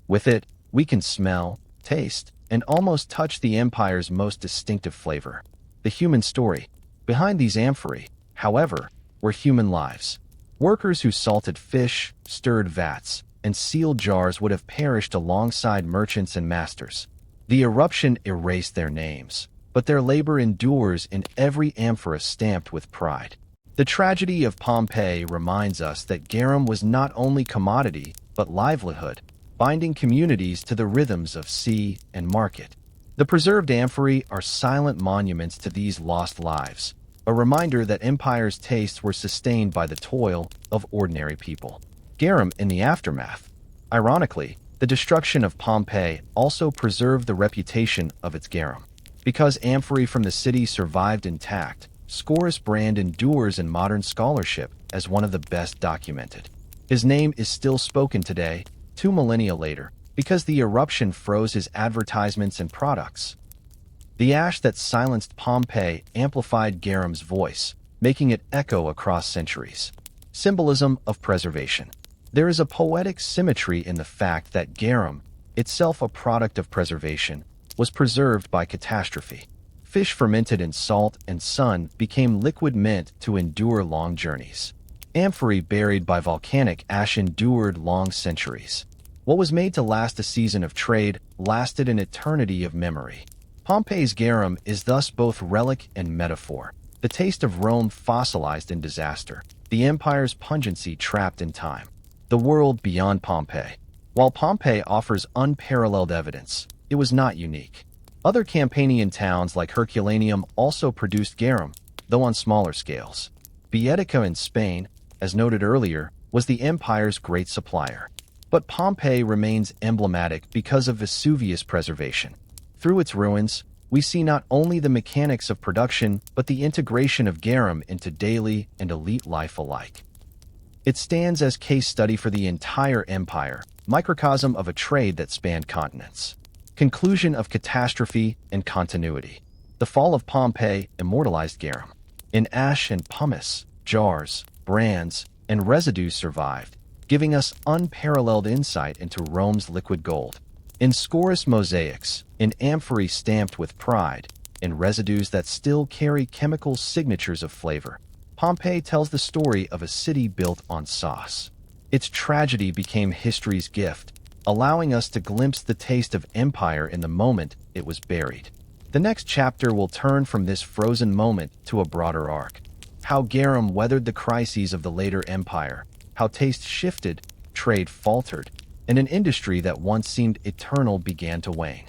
With it, we can smell, taste, and almost touch the empire's most distinctive flavor. The human story. Behind these amphorae, however, were human lives. Workers who salted fish, stirred vats, and sealed jars would have perished alongside merchants and masters. The eruption erased their names, but their labor endures in every amphora stamped with pride. The tragedy of Pompeii reminds us that garum was not only commodity, but livelihood, binding communities to the rhythms of sea and market. The preserved amphorae are silent monuments to these lost lives, a reminder that empire's tastes were sustained by the toil of ordinary people. Garum in the aftermath. Ironically, the destruction of Pompeii also preserved the reputation of its garum. Because amphorae from the city survived intact, Scorus' brand endures in modern scholarship as one of the best documented. His name is still spoken today, 2 millennia later, because the eruption froze his advertisements and products. The ash that silenced Pompeii amplified garum's voice, making it echo across centuries. Symbolism of preservation. There is a poetic symmetry in the fact that garum, itself a product of preservation, was preserved by catastrophe. Fish fermented in salt and sun became liquid meant to endure long journeys. Amphorae buried by volcanic ash endured long centuries. What was made to last a season of trade lasted an eternity of memory. Pompeii's garum is thus both relic and metaphor. The taste of Rome fossilized in disaster, the empire's pungency trapped in time. The world beyond Pompeii. While Pompeii offers unparalleled evidence, it was not unique. Other Campanian towns like Herculaneum also produced garum, though on smaller scales. Baetica in Spain, as noted earlier, was the empire's great supplier. But Pompeii remains emblematic because of Vesuvius' preservation. Through its ruins, we see not only the mechanics of production, but the integration of garum into daily and elite life alike. It stands as case study for the entire empire, microcosm of a trade that spanned continents. Conclusion of catastrophe and continuity. The fall of Pompeii immortalized garum. In ash and pumice, jars, brands, and residues survived, giving us unparalleled insight into Rome's liquid gold. In Scorus mosaics, in amphorae stamped with pride, in residues that still carry chemical signatures of flavor, Pompeii tells the story of a city built on sauce. Its tragedy became history's gift, allowing us to glimpse the taste of empire in the moment it was buried. The next chapter will turn from this frozen moment to a broader arc. How garum weathered the crises of the later empire, how taste shifted, trade faltered, and an industry that once seemed eternal began to wane.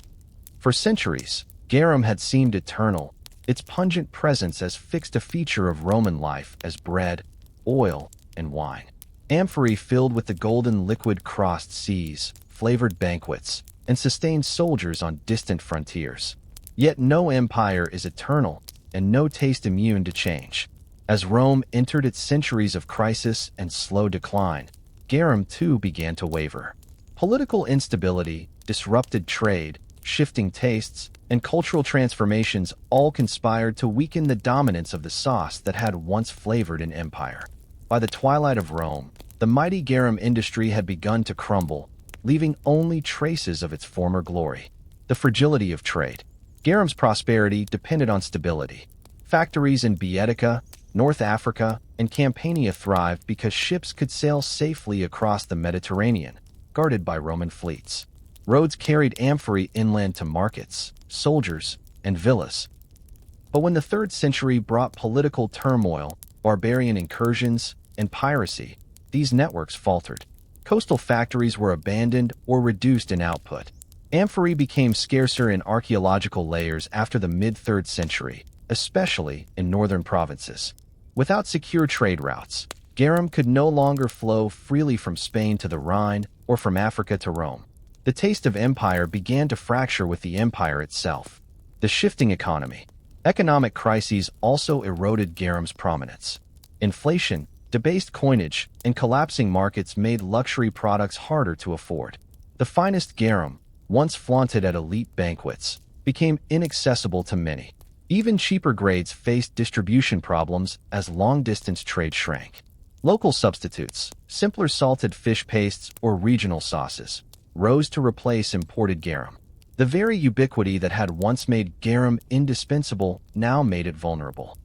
For centuries, garum had seemed eternal, its pungent presence as fixed a feature of Roman life as bread, oil, and wine. Amphory filled with the golden liquid crossed seas, flavored banquets, and sustained soldiers on distant frontiers. Yet no empire is eternal, and no taste immune to change. As Rome entered its centuries of crisis and slow decline, Garum too began to waver. Political instability, disrupted trade, shifting tastes, and cultural transformations all conspired to weaken the dominance of the sauce that had once flavored an empire. By the twilight of Rome, the mighty garum industry had begun to crumble, leaving only traces of its former glory. The fragility of trade. Garum's prosperity depended on stability. Factories in Baetica, North Africa, and Campania thrived because ships could sail safely across the Mediterranean, guarded by Roman fleets. Roads carried amphory inland to markets, soldiers, and villas. But when the 3rd century brought political turmoil, barbarian incursions, and piracy, these networks faltered. Coastal factories were abandoned or reduced in output. Amphory became scarcer in archaeological layers after the mid-3rd century, especially in northern provinces. Without secure trade routes, garum could no longer flow freely from Spain to the Rhine or from Africa to Rome. The taste of empire began to fracture with the empire itself. The shifting economy. Economic crises also eroded garum's prominence. Inflation, debased coinage, and collapsing markets made luxury products harder to afford. The finest garum, once flaunted at elite banquets, became inaccessible to many. Even cheaper grades faced distribution problems as long-distance trade shrank. Local substitutes, simpler salted fish pastes or regional sauces, rose to replace imported garum. The very ubiquity that had once made garum indispensable now made it vulnerable.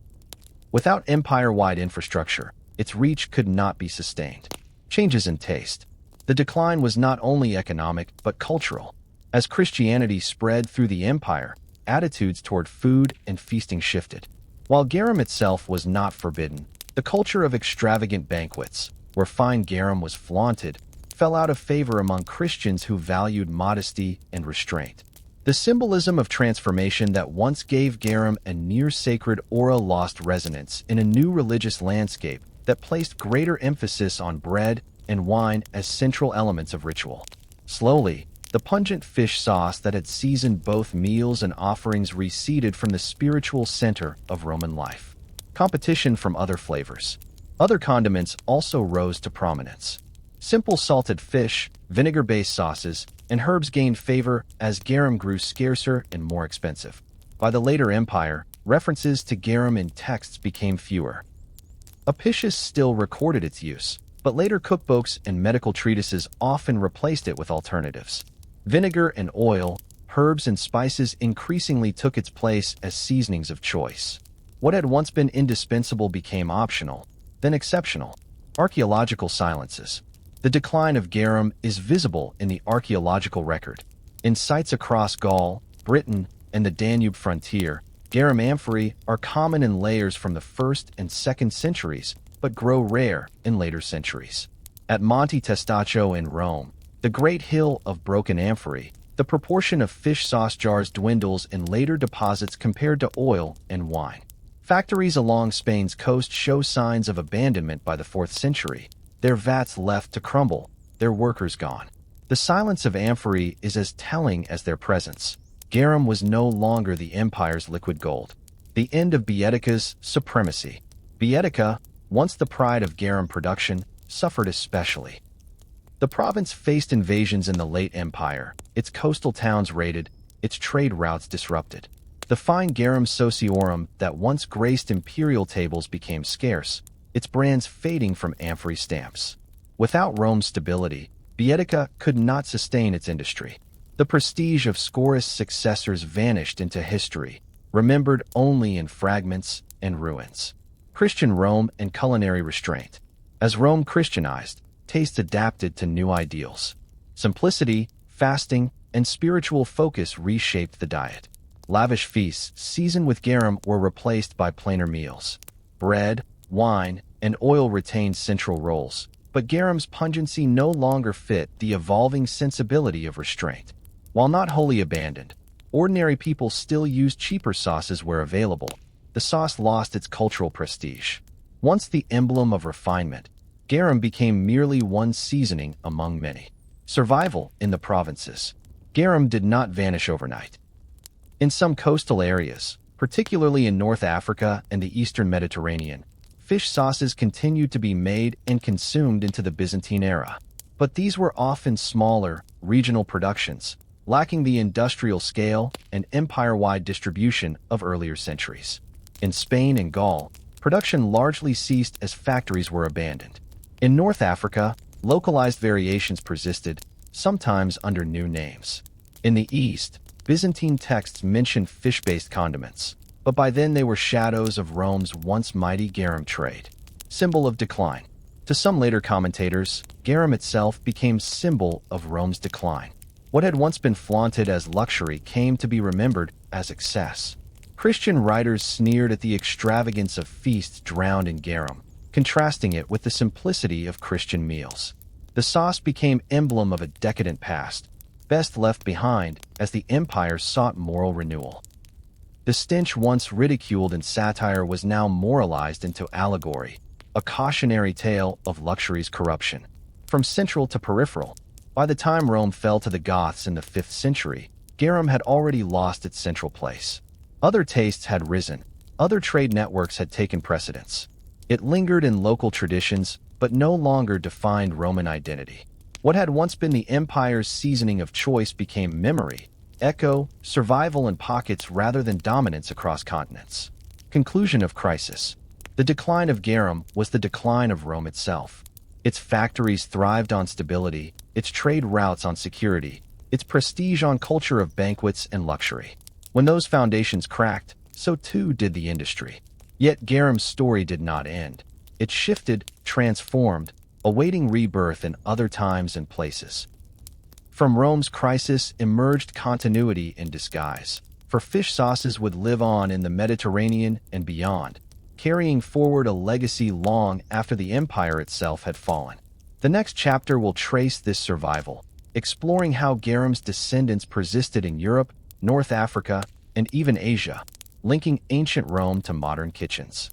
Without empire-wide infrastructure, its reach could not be sustained. Changes in taste. The decline was not only economic but cultural. As Christianity spread through the empire, attitudes toward food and feasting shifted. While garum itself was not forbidden, the culture of extravagant banquets, where fine garum was flaunted, fell out of favor among Christians who valued modesty and restraint. The symbolism of transformation that once gave garum a near-sacred aura lost resonance in a new religious landscape that placed greater emphasis on bread and wine as central elements of ritual. Slowly, the pungent fish sauce that had seasoned both meals and offerings receded from the spiritual center of Roman life. Competition from other flavors. Other condiments also rose to prominence. Simple salted fish, vinegar-based sauces, and herbs gained favor as garum grew scarcer and more expensive. By the later empire, references to garum in texts became fewer. Apicius still recorded its use, but later cookbooks and medical treatises often replaced it with alternatives. Vinegar and oil, herbs and spices increasingly took its place as seasonings of choice. What had once been indispensable became optional, then exceptional. Archaeological silences. The decline of garum is visible in the archaeological record. In sites across Gaul, Britain, and the Danube frontier, garum amphorae are common in layers from the 1st and 2nd centuries, but grow rare in later centuries. At Monte Testaccio in Rome, the great hill of broken amphorae, the proportion of fish sauce jars dwindles in later deposits compared to oil and wine. Factories along Spain's coast show signs of abandonment by the 4th century, their vats left to crumble, their workers gone. The silence of amphorae is as telling as their presence. Garum was no longer the empire's liquid gold. The end of Baetica's supremacy. Baetica, once the pride of garum production, suffered especially. The province faced invasions in the late empire, its coastal towns raided, its trade routes disrupted. The fine garum sociorum that once graced imperial tables became scarce, its brands fading from amphorae stamps. Without Rome's stability, Baetica could not sustain its industry. The prestige of Scaurus' successors vanished into history, remembered only in fragments and ruins. Christian Rome and culinary restraint. As Rome Christianized, tastes adapted to new ideals. Simplicity, fasting, and spiritual focus reshaped the diet. Lavish feasts seasoned with garum were replaced by plainer meals. Bread, wine, and oil retained central roles, but garum's pungency no longer fit the evolving sensibility of restraint. While not wholly abandoned, ordinary people still used cheaper sauces where available. The sauce lost its cultural prestige. Once the emblem of refinement, garum became merely one seasoning among many. Survival in the provinces. Garum did not vanish overnight. In some coastal areas, particularly in North Africa and the Eastern Mediterranean, fish sauces continued to be made and consumed into the Byzantine era. But these were often smaller, regional productions, lacking the industrial scale and empire-wide distribution of earlier centuries. In Spain and Gaul, production largely ceased as factories were abandoned. In North Africa, localized variations persisted, sometimes under new names. In the East, Byzantine texts mentioned fish-based condiments, but by then they were shadows of Rome's once mighty garum trade. Symbol of decline. To some later commentators, garum itself became symbol of Rome's decline. What had once been flaunted as luxury came to be remembered as excess. Christian writers sneered at the extravagance of feasts drowned in garum, contrasting it with the simplicity of Christian meals. The sauce became emblem of a decadent past, best left behind as the empire sought moral renewal. The stench once ridiculed in satire was now moralized into allegory, a cautionary tale of luxury's corruption. From central to peripheral, by the time Rome fell to the Goths in the 5th century, garum had already lost its central place. Other tastes had risen, other trade networks had taken precedence. It lingered in local traditions, but no longer defined Roman identity. What had once been the empire's seasoning of choice became memory, echo, survival in pockets rather than dominance across continents. Conclusion of crisis. The decline of garum was the decline of Rome itself. Its factories thrived on stability, its trade routes on security, its prestige on culture of banquets and luxury. When those foundations cracked, so too did the industry. Yet garum's story did not end. It shifted, transformed, awaiting rebirth in other times and places. From Rome's crisis emerged continuity in disguise, for fish sauces would live on in the Mediterranean and beyond, carrying forward a legacy long after the empire itself had fallen. The next chapter will trace this survival, exploring how garum's descendants persisted in Europe, North Africa, and even Asia, linking ancient Rome to modern kitchens.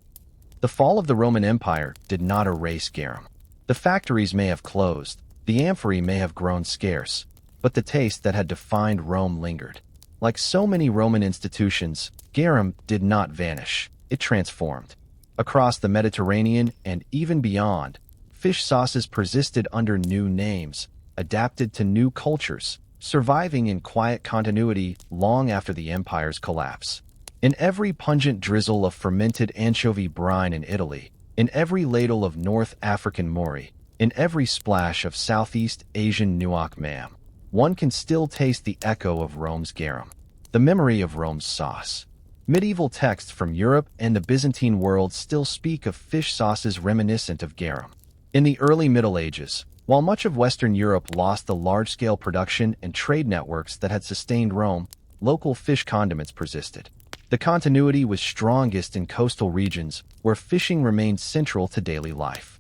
The fall of the Roman Empire did not erase garum. The factories may have closed, the amphorae may have grown scarce, but the taste that had defined Rome lingered. Like so many Roman institutions, garum did not vanish, it transformed. Across the Mediterranean and even beyond, fish sauces persisted under new names, adapted to new cultures, surviving in quiet continuity long after the empire's collapse. In every pungent drizzle of fermented anchovy brine in Italy, in every ladle of North African mori, in every splash of Southeast Asian nuoc mam, one can still taste the echo of Rome's garum, the memory of Rome's sauce. Medieval texts from Europe and the Byzantine world still speak of fish sauces reminiscent of garum. In the early Middle Ages, while much of Western Europe lost the large-scale production and trade networks that had sustained Rome, local fish condiments persisted. The continuity was strongest in coastal regions where fishing remained central to daily life.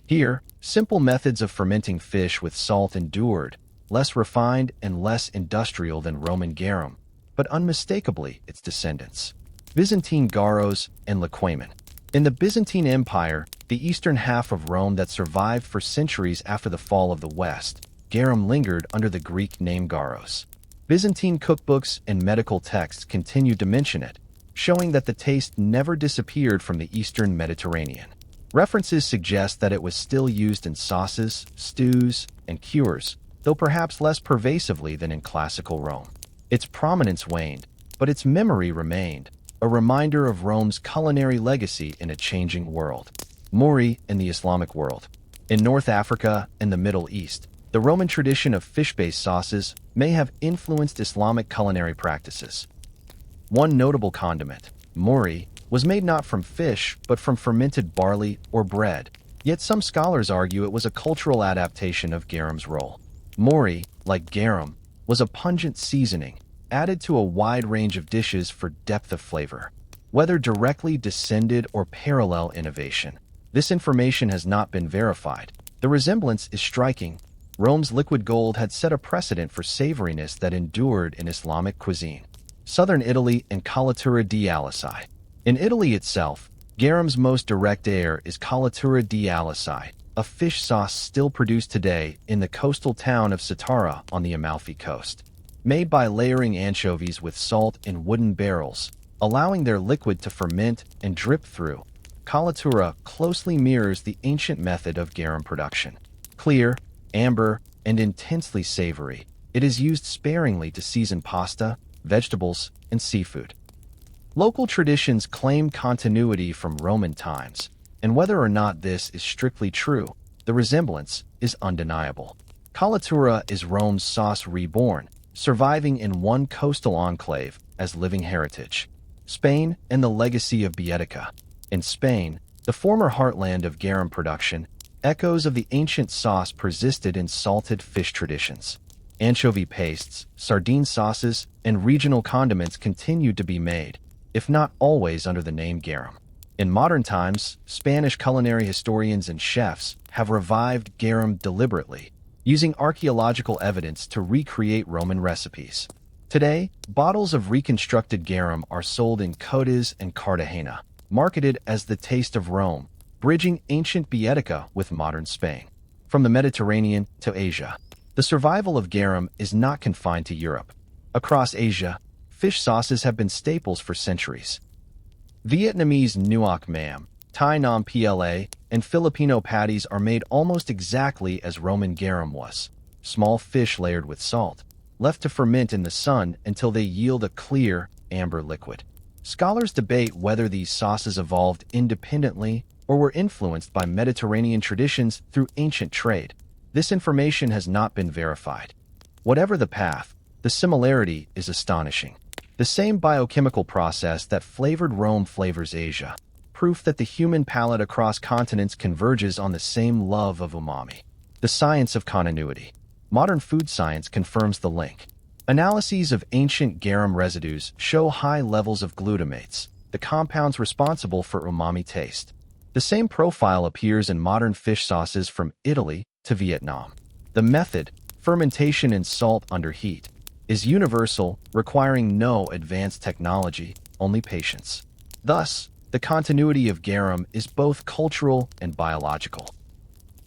Here, simple methods of fermenting fish with salt endured, less refined and less industrial than Roman garum, but unmistakably its descendants. Byzantine garos and liquamen. In the Byzantine Empire, the eastern half of Rome that survived for centuries after the fall of the West, garum lingered under the Greek name garos. Byzantine cookbooks and medical texts continued to mention it, showing that the taste never disappeared from the eastern Mediterranean. References suggest that it was still used in sauces, stews, and cures, though perhaps less pervasively than in classical Rome. Its prominence waned, but its memory remained, a reminder of Rome's culinary legacy in a changing world. Mori in the Islamic world. In North Africa and the Middle East, the Roman tradition of fish-based sauces may have influenced Islamic culinary practices. One notable condiment, mori, was made not from fish but from fermented barley or bread, yet some scholars argue it was a cultural adaptation of garum's role. Mori, like garum, was a pungent seasoning, added to a wide range of dishes for depth of flavor. Whether directly descended or parallel innovation, this information has not been verified. The resemblance is striking. Rome's liquid gold had set a precedent for savoriness that endured in Islamic cuisine. Southern Italy and colatura di alisai. In Italy itself, garum's most direct heir is colatura di alisai, a fish sauce still produced today in the coastal town of Satara on the Amalfi Coast. Made by layering anchovies with salt in wooden barrels, allowing their liquid to ferment and drip through, colatura closely mirrors the ancient method of garum production. Clear, amber, and intensely savory, it is used sparingly to season pasta, vegetables, and seafood. Local traditions claim continuity from Roman times, and whether or not this is strictly true, the resemblance is undeniable. Colatura is Rome's sauce reborn, surviving in one coastal enclave as living heritage. Spain and the legacy of Beatica. In Spain, the former heartland of garum production, echoes of the ancient sauce persisted in salted fish traditions. Anchovy pastes, sardine sauces, and regional condiments continued to be made, if not always under the name garum. In modern times, Spanish culinary historians and chefs have revived garum deliberately, using archaeological evidence to recreate Roman recipes. Today, bottles of reconstructed garum are sold in Cadiz and Cartagena, marketed as the taste of Rome, bridging ancient Beatica with modern Spain. From the Mediterranean to Asia, the survival of garum is not confined to Europe. Across Asia, fish sauces have been staples for centuries. Vietnamese nuoc mam, Thai nam pla, and Filipino patties are made almost exactly as Roman garum was. Small fish layered with salt, left to ferment in the sun until they yield a clear, amber liquid. Scholars debate whether these sauces evolved independently or were influenced by Mediterranean traditions through ancient trade. This information has not been verified. Whatever the path, the similarity is astonishing. The same biochemical process that flavored Rome flavors Asia, proof that the human palate across continents converges on the same love of umami. The science of continuity. Modern food science confirms the link. Analyses of ancient garum residues show high levels of glutamates, the compounds responsible for umami taste. The same profile appears in modern fish sauces from Italy to Vietnam. The method, fermentation in salt under heat, is universal, requiring no advanced technology, only patience. Thus, the continuity of garum is both cultural and biological.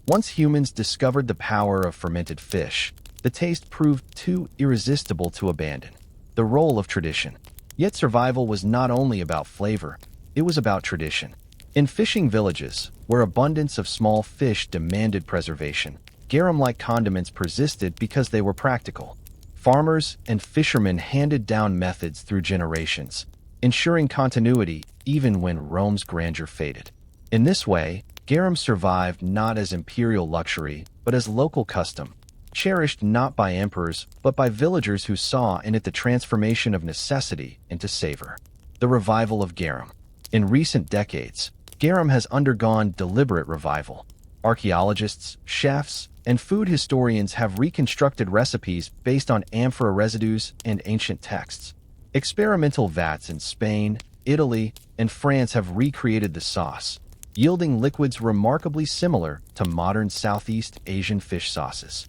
Once humans discovered the power of fermented fish, the taste proved too irresistible to abandon. The role of tradition. Yet survival was not only about flavor, it was about tradition. In fishing villages, where abundance of small fish demanded preservation, garum-like condiments persisted because they were practical. Farmers and fishermen handed down methods through generations, ensuring continuity even when Rome's grandeur faded. In this way, garum survived not as imperial luxury, but as local custom, cherished not by emperors, but by villagers who saw in it the transformation of necessity into savor. The revival of garum. In recent decades, garum has undergone deliberate revival. Archaeologists, chefs, and food historians have reconstructed recipes based on amphora residues and ancient texts. Experimental vats in Spain, Italy, and France have recreated the sauce, yielding liquids remarkably similar to modern Southeast Asian fish sauces.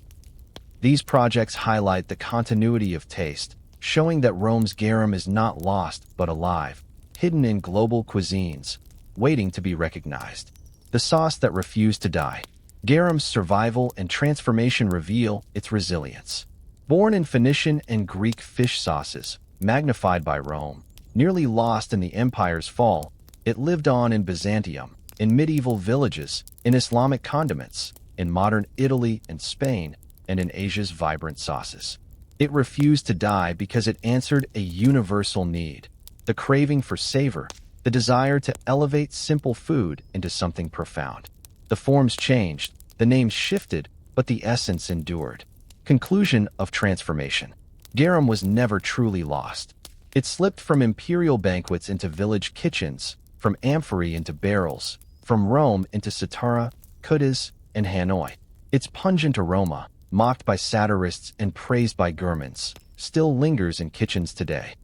These projects highlight the continuity of taste, showing that Rome's garum is not lost but alive, hidden in global cuisines, waiting to be recognized. The sauce that refused to die. Garum's survival and transformation reveal its resilience. Born in Phoenician and Greek fish sauces, magnified by Rome, nearly lost in the empire's fall, it lived on in Byzantium, in medieval villages, in Islamic condiments, in modern Italy and Spain, and in Asia's vibrant sauces. It refused to die because it answered a universal need, the craving for savor, the desire to elevate simple food into something profound. The forms changed, the names shifted, but the essence endured. Conclusion of transformation. Garum was never truly lost. It slipped from imperial banquets into village kitchens, from amphorae into barrels, from Rome into Satara, Cadiz, and Hanoi. Its pungent aroma, mocked by satirists and praised by gourmands, still lingers in kitchens today.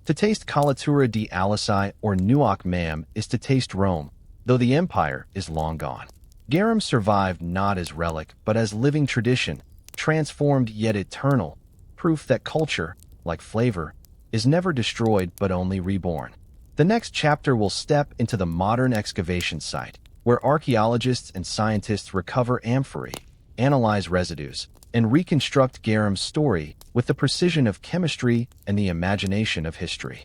To taste colatura di Alisai or nuoc mam is to taste Rome, though the empire is long gone. Garum survived not as relic, but as living tradition, transformed yet eternal, proof that culture, like flavor, is never destroyed but only reborn. The next chapter will step into the modern excavation site, where archaeologists and scientists recover amphorae, analyze residues, and reconstruct Garum's story with the precision of chemistry and the imagination of history.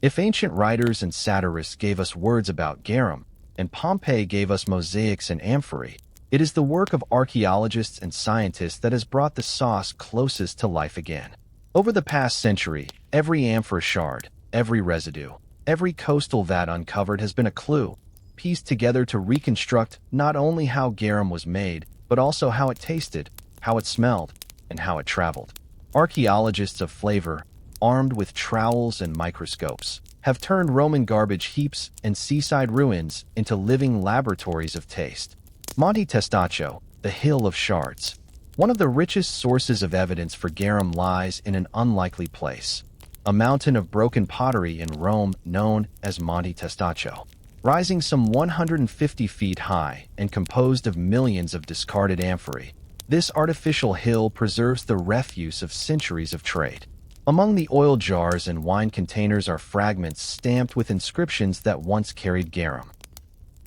If ancient writers and satirists gave us words about Garum, and Pompeii gave us mosaics and amphorae, it is the work of archaeologists and scientists that has brought the sauce closest to life again. Over the past century, every amphora shard, every residue, every coastal vat uncovered has been a clue, pieced together to reconstruct not only how Garum was made, but also how it tasted, how it smelled, and how it traveled. Archaeologists of flavor, armed with trowels and microscopes, have turned Roman garbage heaps and seaside ruins into living laboratories of taste. Monte Testaccio, the Hill of Shards. One of the richest sources of evidence for Garum lies in an unlikely place, a mountain of broken pottery in Rome known as Monte Testaccio. Rising some 150 feet high and composed of millions of discarded amphorae, this artificial hill preserves the refuse of centuries of trade. Among the oil jars and wine containers are fragments stamped with inscriptions that once carried Garum.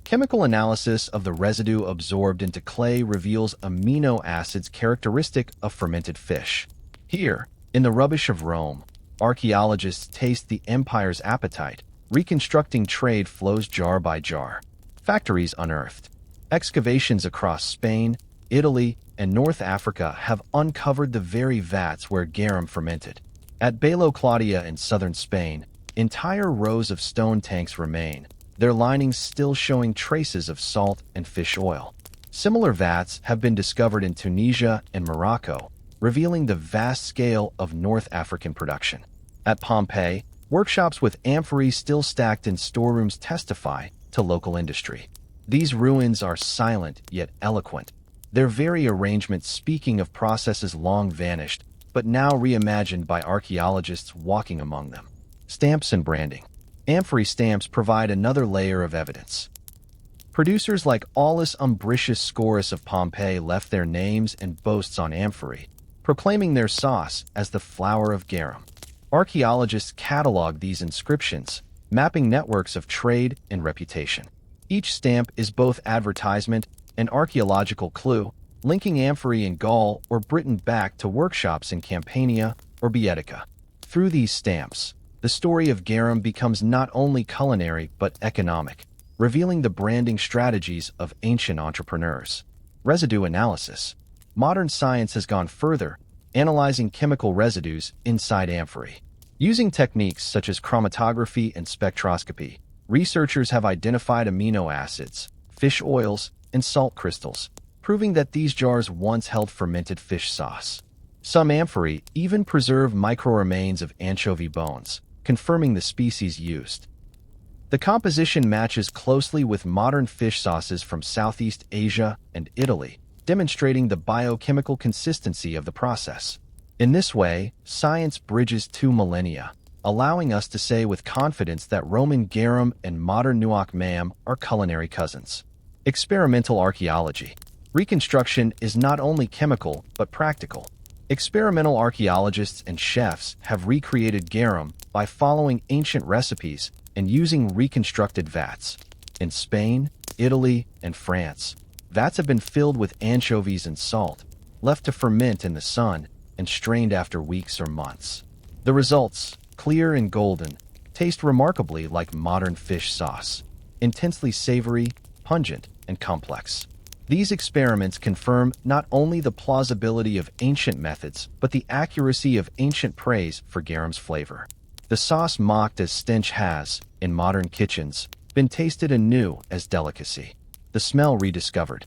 Chemical analysis of the residue absorbed into clay reveals amino acids characteristic of fermented fish. Here, in the rubbish of Rome, archaeologists taste the empire's appetite, reconstructing trade flows jar by jar. Factories unearthed. Excavations across Spain, Italy, and North Africa have uncovered the very vats where Garum fermented. At Belo Claudia in southern Spain, entire rows of stone tanks remain, their linings still showing traces of salt and fish oil. Similar vats have been discovered in Tunisia and Morocco, revealing the vast scale of North African production. At Pompeii, workshops with amphorae still stacked in storerooms testify to local industry. These ruins are silent yet eloquent, their very arrangement speaking of processes long vanished, but now reimagined by archaeologists walking among them. Stamps and branding. Amphorae stamps provide another layer of evidence. Producers like Aulus Umbricius Scaurus of Pompeii left their names and boasts on amphorae, proclaiming their sauce as the flower of Garum. Archaeologists catalog these inscriptions, mapping networks of trade and reputation. Each stamp is both advertisement and archaeological clue, linking amphorae in Gaul or Britain back to workshops in Campania or Baetica. Through these stamps, the story of Garum becomes not only culinary but economic, revealing the branding strategies of ancient entrepreneurs. Residue analysis. Modern science has gone further, analyzing chemical residues inside amphorae. Using techniques such as chromatography and spectroscopy, researchers have identified amino acids, fish oils, and salt crystals, proving that these jars once held fermented fish sauce. Some amphorae even preserve microremains of anchovy bones, confirming the species used. The composition matches closely with modern fish sauces from Southeast Asia and Italy, demonstrating the biochemical consistency of the process. In this way, science bridges 2 millennia, allowing us to say with confidence that Roman Garum and modern Nuoc Mam are culinary cousins. Experimental archaeology. Reconstruction is not only chemical but practical. Experimental archaeologists and chefs have recreated Garum by following ancient recipes and using reconstructed vats. In Spain, Italy, and France, vats have been filled with anchovies and salt, left to ferment in the sun, and strained after weeks or months. The results, clear and golden, taste remarkably like modern fish sauce, intensely savory, pungent, and complex. These experiments confirm not only the plausibility of ancient methods, but the accuracy of ancient praise for Garum's flavor. The sauce mocked as stench has, in modern kitchens, been tasted anew as delicacy. The smell rediscovered.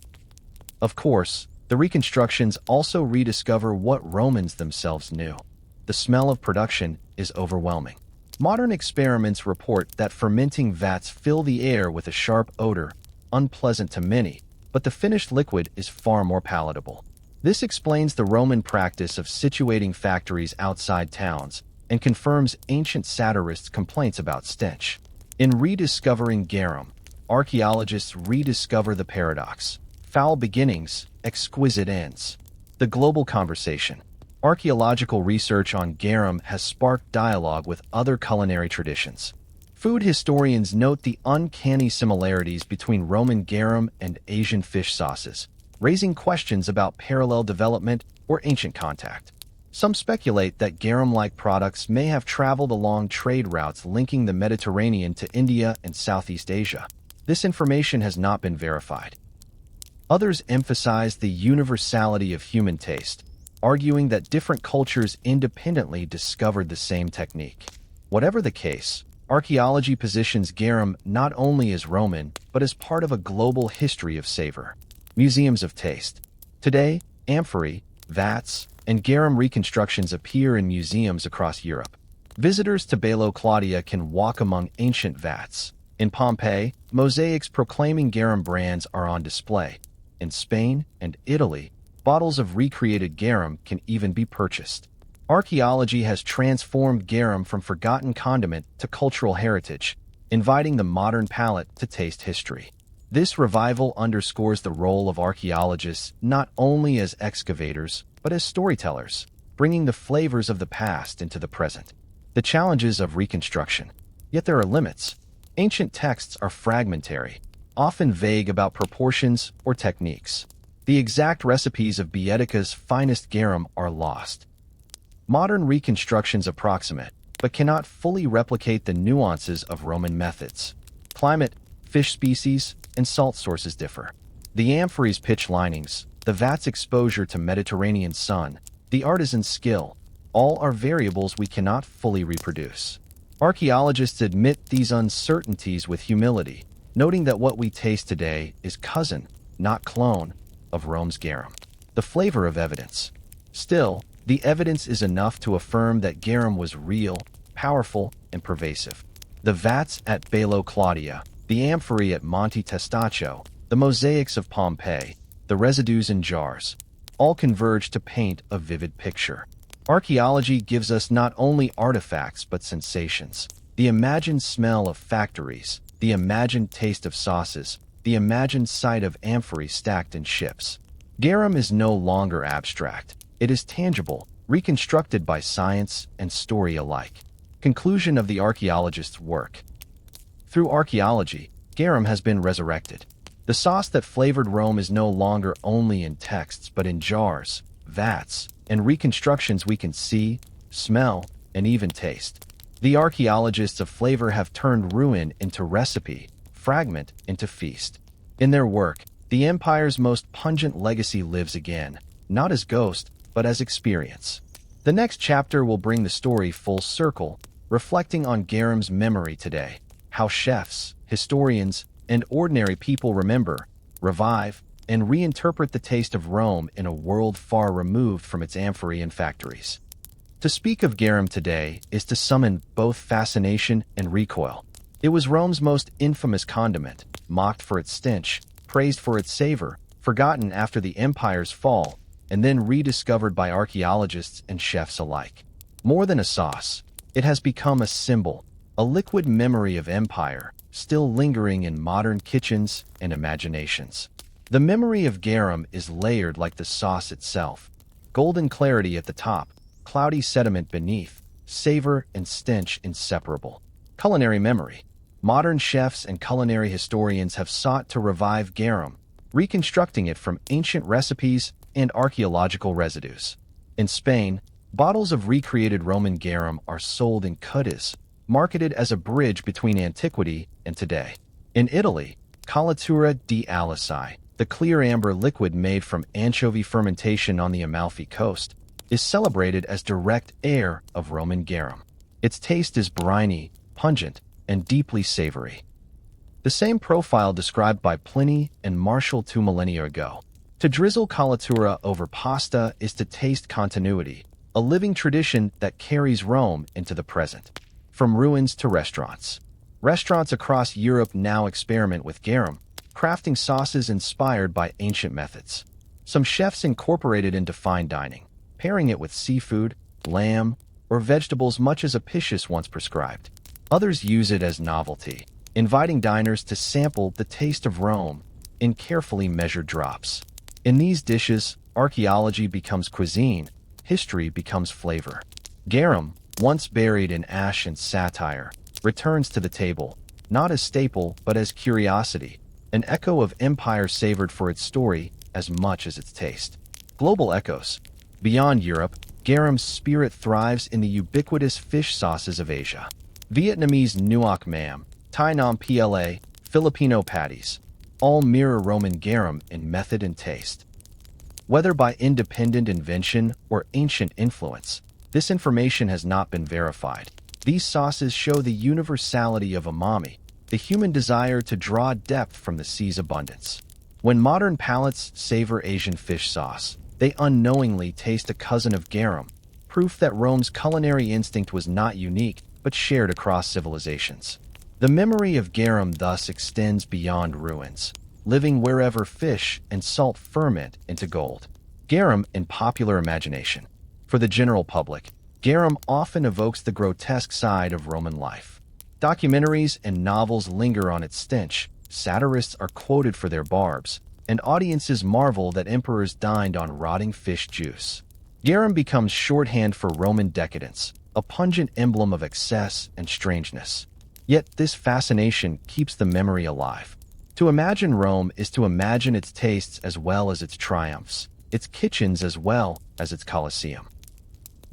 Of course, the reconstructions also rediscover what Romans themselves knew. The smell of production is overwhelming. Modern experiments report that fermenting vats fill the air with a sharp odor, unpleasant to many, but the finished liquid is far more palatable. This explains the Roman practice of situating factories outside towns and confirms ancient satirists' complaints about stench. In rediscovering Garum, archaeologists rediscover the paradox: foul beginnings, exquisite ends. The global conversation. Archaeological research on Garum has sparked dialogue with other culinary traditions. Food historians note the uncanny similarities between Roman garum and Asian fish sauces, raising questions about parallel development or ancient contact. Some speculate that garum-like products may have traveled along trade routes linking the Mediterranean to India and Southeast Asia. This information has not been verified. Others emphasize the universality of human taste, arguing that different cultures independently discovered the same technique. Whatever the case, archaeology positions garum not only as Roman, but as part of a global history of savor. Museums of taste. Today, amphorae, vats, and garum reconstructions appear in museums across Europe. Visitors to Bello Claudia can walk among ancient vats. In Pompeii, mosaics proclaiming garum brands are on display. In Spain and Italy, bottles of recreated garum can even be purchased. Archaeology has transformed garum from forgotten condiment to cultural heritage, inviting the modern palate to taste history. This revival underscores the role of archaeologists not only as excavators, but as storytellers, bringing the flavors of the past into the present. The challenges of reconstruction. Yet there are limits. Ancient texts are fragmentary, often vague about proportions or techniques. The exact recipes of Baedeca's finest garum are lost. Modern reconstructions approximate, but cannot fully replicate the nuances of Roman methods. Climate, fish species, and salt sources differ. The amphorae's pitch linings, the vat's exposure to Mediterranean sun, the artisan's skill, all are variables we cannot fully reproduce. Archaeologists admit these uncertainties with humility, noting that what we taste today is cousin, not clone, of Rome's garum. The flavor of evidence. Still, the evidence is enough to affirm that garum was real, powerful, and pervasive. The vats at Bello Claudia, the amphorae at Monte Testaccio, the mosaics of Pompeii, the residues in jars, all converge to paint a vivid picture. Archaeology gives us not only artifacts but sensations. The imagined smell of factories, the imagined taste of sauces, the imagined sight of amphorae stacked in ships. Garum is no longer abstract. It is tangible, reconstructed by science and story alike. Conclusion of the archaeologist's work. Through archaeology, garum has been resurrected. The sauce that flavored Rome is no longer only in texts but in jars, vats, and reconstructions we can see, smell, and even taste. The archaeologists of flavor have turned ruin into recipe, fragment into feast. In their work, the empire's most pungent legacy lives again, not as ghost, but as experience. The next chapter will bring the story full circle, reflecting on garum's memory today, how chefs, historians, and ordinary people remember, revive, and reinterpret the taste of Rome in a world far removed from its amphorae and factories. To speak of garum today is to summon both fascination and recoil. It was Rome's most infamous condiment, mocked for its stench, praised for its savor, forgotten after the empire's fall, and then rediscovered by archaeologists and chefs alike. More than a sauce, it has become a symbol, a liquid memory of empire, still lingering in modern kitchens and imaginations. The memory of garum is layered like the sauce itself. Golden clarity at the top, cloudy sediment beneath, savor and stench inseparable. Culinary memory. Modern chefs and culinary historians have sought to revive garum, reconstructing it from ancient recipes and archaeological residues. In Spain, bottles of recreated Roman garum are sold in cuddies, marketed as a bridge between antiquity and today. In Italy, colatura di Alisai, the clear amber liquid made from anchovy fermentation on the Amalfi Coast, is celebrated as direct heir of Roman garum. Its taste is briny, pungent, and deeply savory. The same profile described by Pliny and Martial 2 millennia ago. To drizzle colatura over pasta is to taste continuity, a living tradition that carries Rome into the present. From ruins to restaurants. Restaurants across Europe now experiment with garum, crafting sauces inspired by ancient methods. Some chefs incorporate it into fine dining, pairing it with seafood, lamb, or vegetables much as Apicius once prescribed. Others use it as novelty, inviting diners to sample the taste of Rome in carefully measured drops. In these dishes, archaeology becomes cuisine, history becomes flavor. Garum, once buried in ash and satire, returns to the table, not as staple but as curiosity, an echo of empire savored for its story as much as its taste. Global echoes. Beyond Europe, Garum's spirit thrives in the ubiquitous fish sauces of Asia. Vietnamese nuoc mam, Thai nam pla, Filipino patties, all mirror Roman garum in method and taste. Whether by independent invention or ancient influence, this information has not been verified. These sauces show the universality of umami, the human desire to draw depth from the sea's abundance. When modern palates savor Asian fish sauce, they unknowingly taste a cousin of garum, proof that Rome's culinary instinct was not unique but shared across civilizations. The memory of garum thus extends beyond ruins, living wherever fish and salt ferment into gold. Garum in popular imagination. For the general public, garum often evokes the grotesque side of Roman life. Documentaries and novels linger on its stench, satirists are quoted for their barbs, and audiences marvel that emperors dined on rotting fish juice. Garum becomes shorthand for Roman decadence, a pungent emblem of excess and strangeness. Yet this fascination keeps the memory alive. To imagine Rome is to imagine its tastes as well as its triumphs, its kitchens as well as its Colosseum.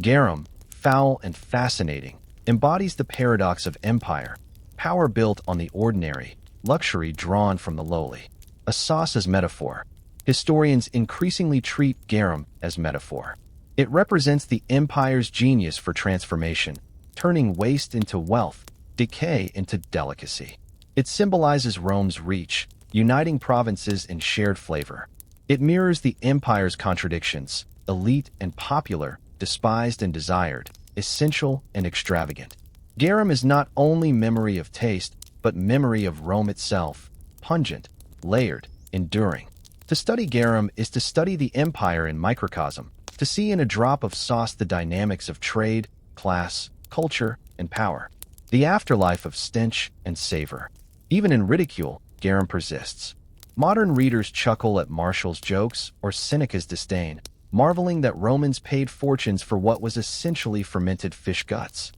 Garum, foul and fascinating, embodies the paradox of empire, power built on the ordinary, luxury drawn from the lowly. A sauce as metaphor. Historians increasingly treat garum as metaphor. It represents the empire's genius for transformation, turning waste into wealth, decay into delicacy. It symbolizes Rome's reach, uniting provinces in shared flavor. It mirrors the empire's contradictions, elite and popular, despised and desired, essential and extravagant. Garum is not only memory of taste, but memory of Rome itself, pungent, layered, enduring. To study garum is to study the empire in microcosm, to see in a drop of sauce the dynamics of trade, class, culture, and power. The afterlife of stench and savor. Even in ridicule, garum persists. Modern readers chuckle at Martial's jokes or Seneca's disdain, marveling that Romans paid fortunes for what was essentially fermented fish guts.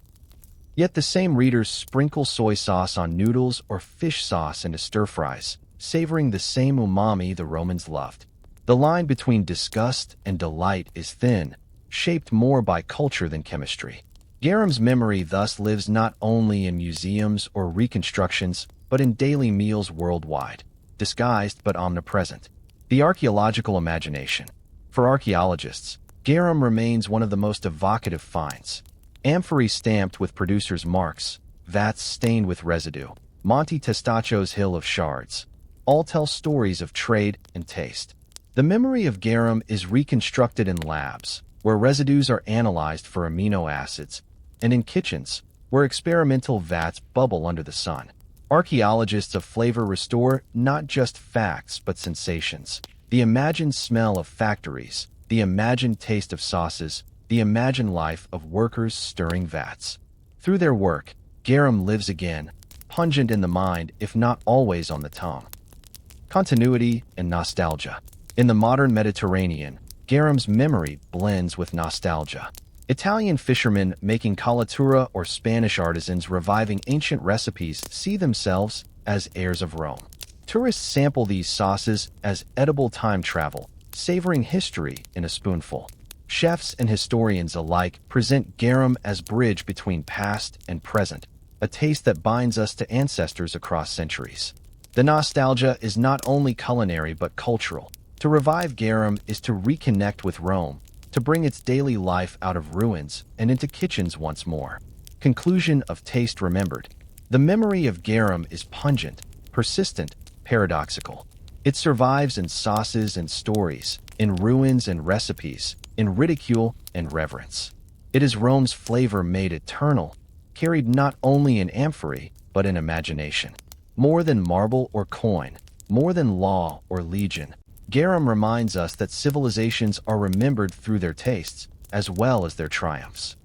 Yet the same readers sprinkle soy sauce on noodles or fish sauce into stir-fries, savoring the same umami the Romans loved. The line between disgust and delight is thin, shaped more by culture than chemistry. Garum's memory thus lives not only in museums or reconstructions, but in daily meals worldwide, disguised but omnipresent. The archaeological imagination. For archaeologists, garum remains one of the most evocative finds. Amphorae stamped with producer's marks, vats stained with residue, Monte Testaccio's hill of shards, all tell stories of trade and taste. The memory of garum is reconstructed in labs, where residues are analyzed for amino acids, and in kitchens, where experimental vats bubble under the sun. Archaeologists of flavor restore not just facts but sensations. The imagined smell of factories, the imagined taste of sauces, the imagined life of workers stirring vats. Through their work, garum lives again, pungent in the mind if not always on the tongue. Continuity and nostalgia. In the modern Mediterranean, garum's memory blends with nostalgia. Italian fishermen making colatura or Spanish artisans reviving ancient recipes see themselves as heirs of Rome. Tourists sample these sauces as edible time travel, savoring history in a spoonful. Chefs and historians alike present garum as bridge between past and present, a taste that binds us to ancestors across centuries. The nostalgia is not only culinary but cultural. To revive garum is to reconnect with Rome, to bring its daily life out of ruins and into kitchens once more. Conclusion of taste remembered. The memory of garum is pungent, persistent, paradoxical. It survives in sauces and stories, in ruins and recipes, in ridicule and reverence. It is Rome's flavor made eternal, carried not only in amphorae, but in imagination. More than marble or coin, more than law or legion, garum reminds us that civilizations are remembered through their tastes, as well as their triumphs.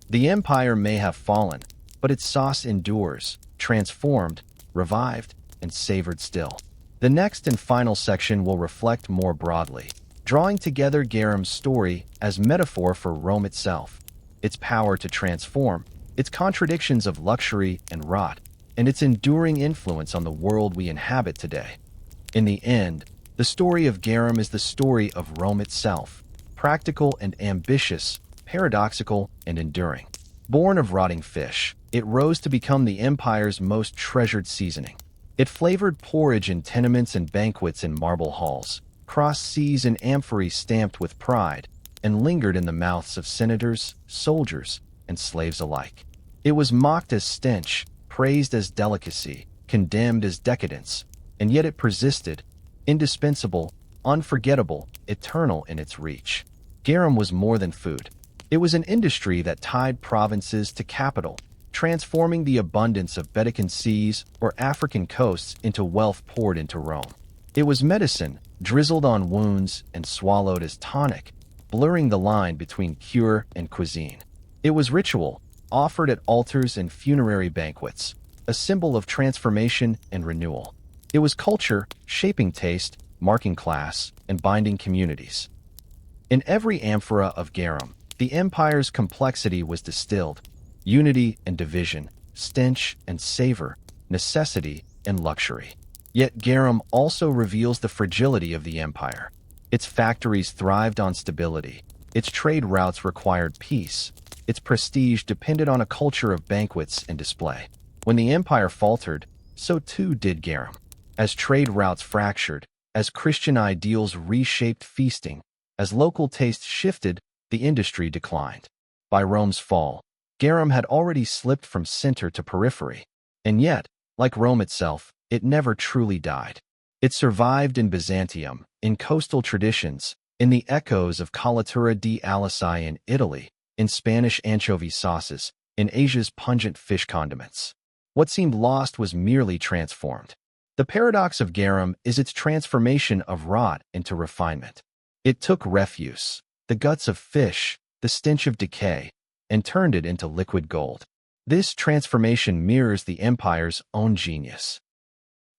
The empire may have fallen, but its sauce endures, transformed, revived, and savored still. The next and final section will reflect more broadly, drawing together garum's story as metaphor for Rome itself, its power to transform, its contradictions of luxury and rot, and its enduring influence on the world we inhabit today. In the end, the story of Garum is the story of Rome itself, practical and ambitious, paradoxical and enduring. Born of rotting fish, it rose to become the empire's most treasured seasoning. It flavored porridge in tenements and banquets in marble halls, crossed seas in amphories stamped with pride, and lingered in the mouths of senators, soldiers, and slaves alike. It was mocked as stench, praised as delicacy, condemned as decadence, and yet it persisted, indispensable, unforgettable, eternal in its reach. Garum was more than food. It was an industry that tied provinces to capital, transforming the abundance of Baetic seas or African coasts into wealth poured into Rome. It was medicine, drizzled on wounds and swallowed as tonic, blurring the line between cure and cuisine. It was ritual, offered at altars and funerary banquets, a symbol of transformation and renewal. It was culture, shaping taste, marking class, and binding communities. In every amphora of Garum, the empire's complexity was distilled: unity and division, stench and savor, necessity and luxury. Yet Garum also reveals the fragility of the empire. Its factories thrived on stability, its trade routes required peace, its prestige depended on a culture of banquets and display. When the empire faltered, so too did Garum. As trade routes fractured, as Christian ideals reshaped feasting, as local tastes shifted, the industry declined. By Rome's fall, Garum had already slipped from center to periphery. And yet, like Rome itself, it never truly died. It survived in Byzantium, in coastal traditions, in the echoes of colatura di Alisai in Italy, in Spanish anchovy sauces, in Asia's pungent fish condiments. What seemed lost was merely transformed. The paradox of Garum is its transformation of rot into refinement. It took refuse, the guts of fish, the stench of decay, and turned it into liquid gold. This transformation mirrors the empire's own genius.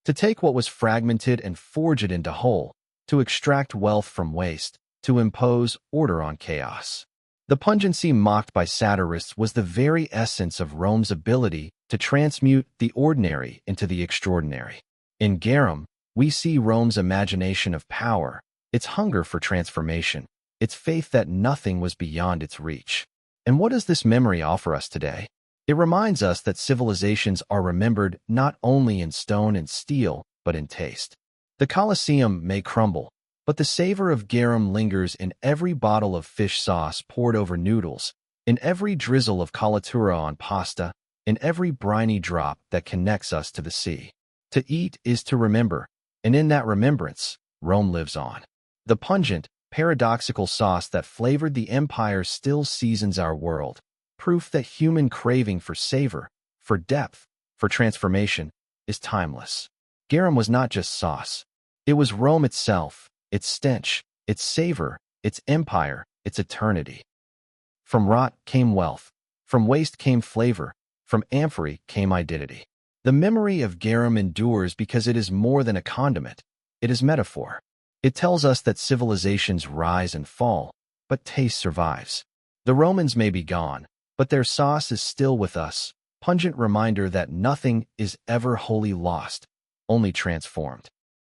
To take what was fragmented and forge it into whole, to extract wealth from waste, to impose order on chaos. The pungency mocked by satirists was the very essence of Rome's ability to transmute the ordinary into the extraordinary. In Garum, we see Rome's imagination of power, its hunger for transformation, its faith that nothing was beyond its reach. And what does this memory offer us today? It reminds us that civilizations are remembered not only in stone and steel, but in taste. The Colosseum may crumble, but the savor of Garum lingers in every bottle of fish sauce poured over noodles, in every drizzle of colatura on pasta, in every briny drop that connects us to the sea. To eat is to remember, and in that remembrance, Rome lives on. The pungent, paradoxical sauce that flavored the empire still seasons our world, proof that human craving for savor, for depth, for transformation, is timeless. Garum was not just sauce. It was Rome itself, its stench, its savor, its empire, its eternity. From rot came wealth, from waste came flavor, from amphory came identity. The memory of Garum endures because it is more than a condiment. It is metaphor. It tells us that civilizations rise and fall, but taste survives. The Romans may be gone, but their sauce is still with us, pungent reminder that nothing is ever wholly lost, only transformed.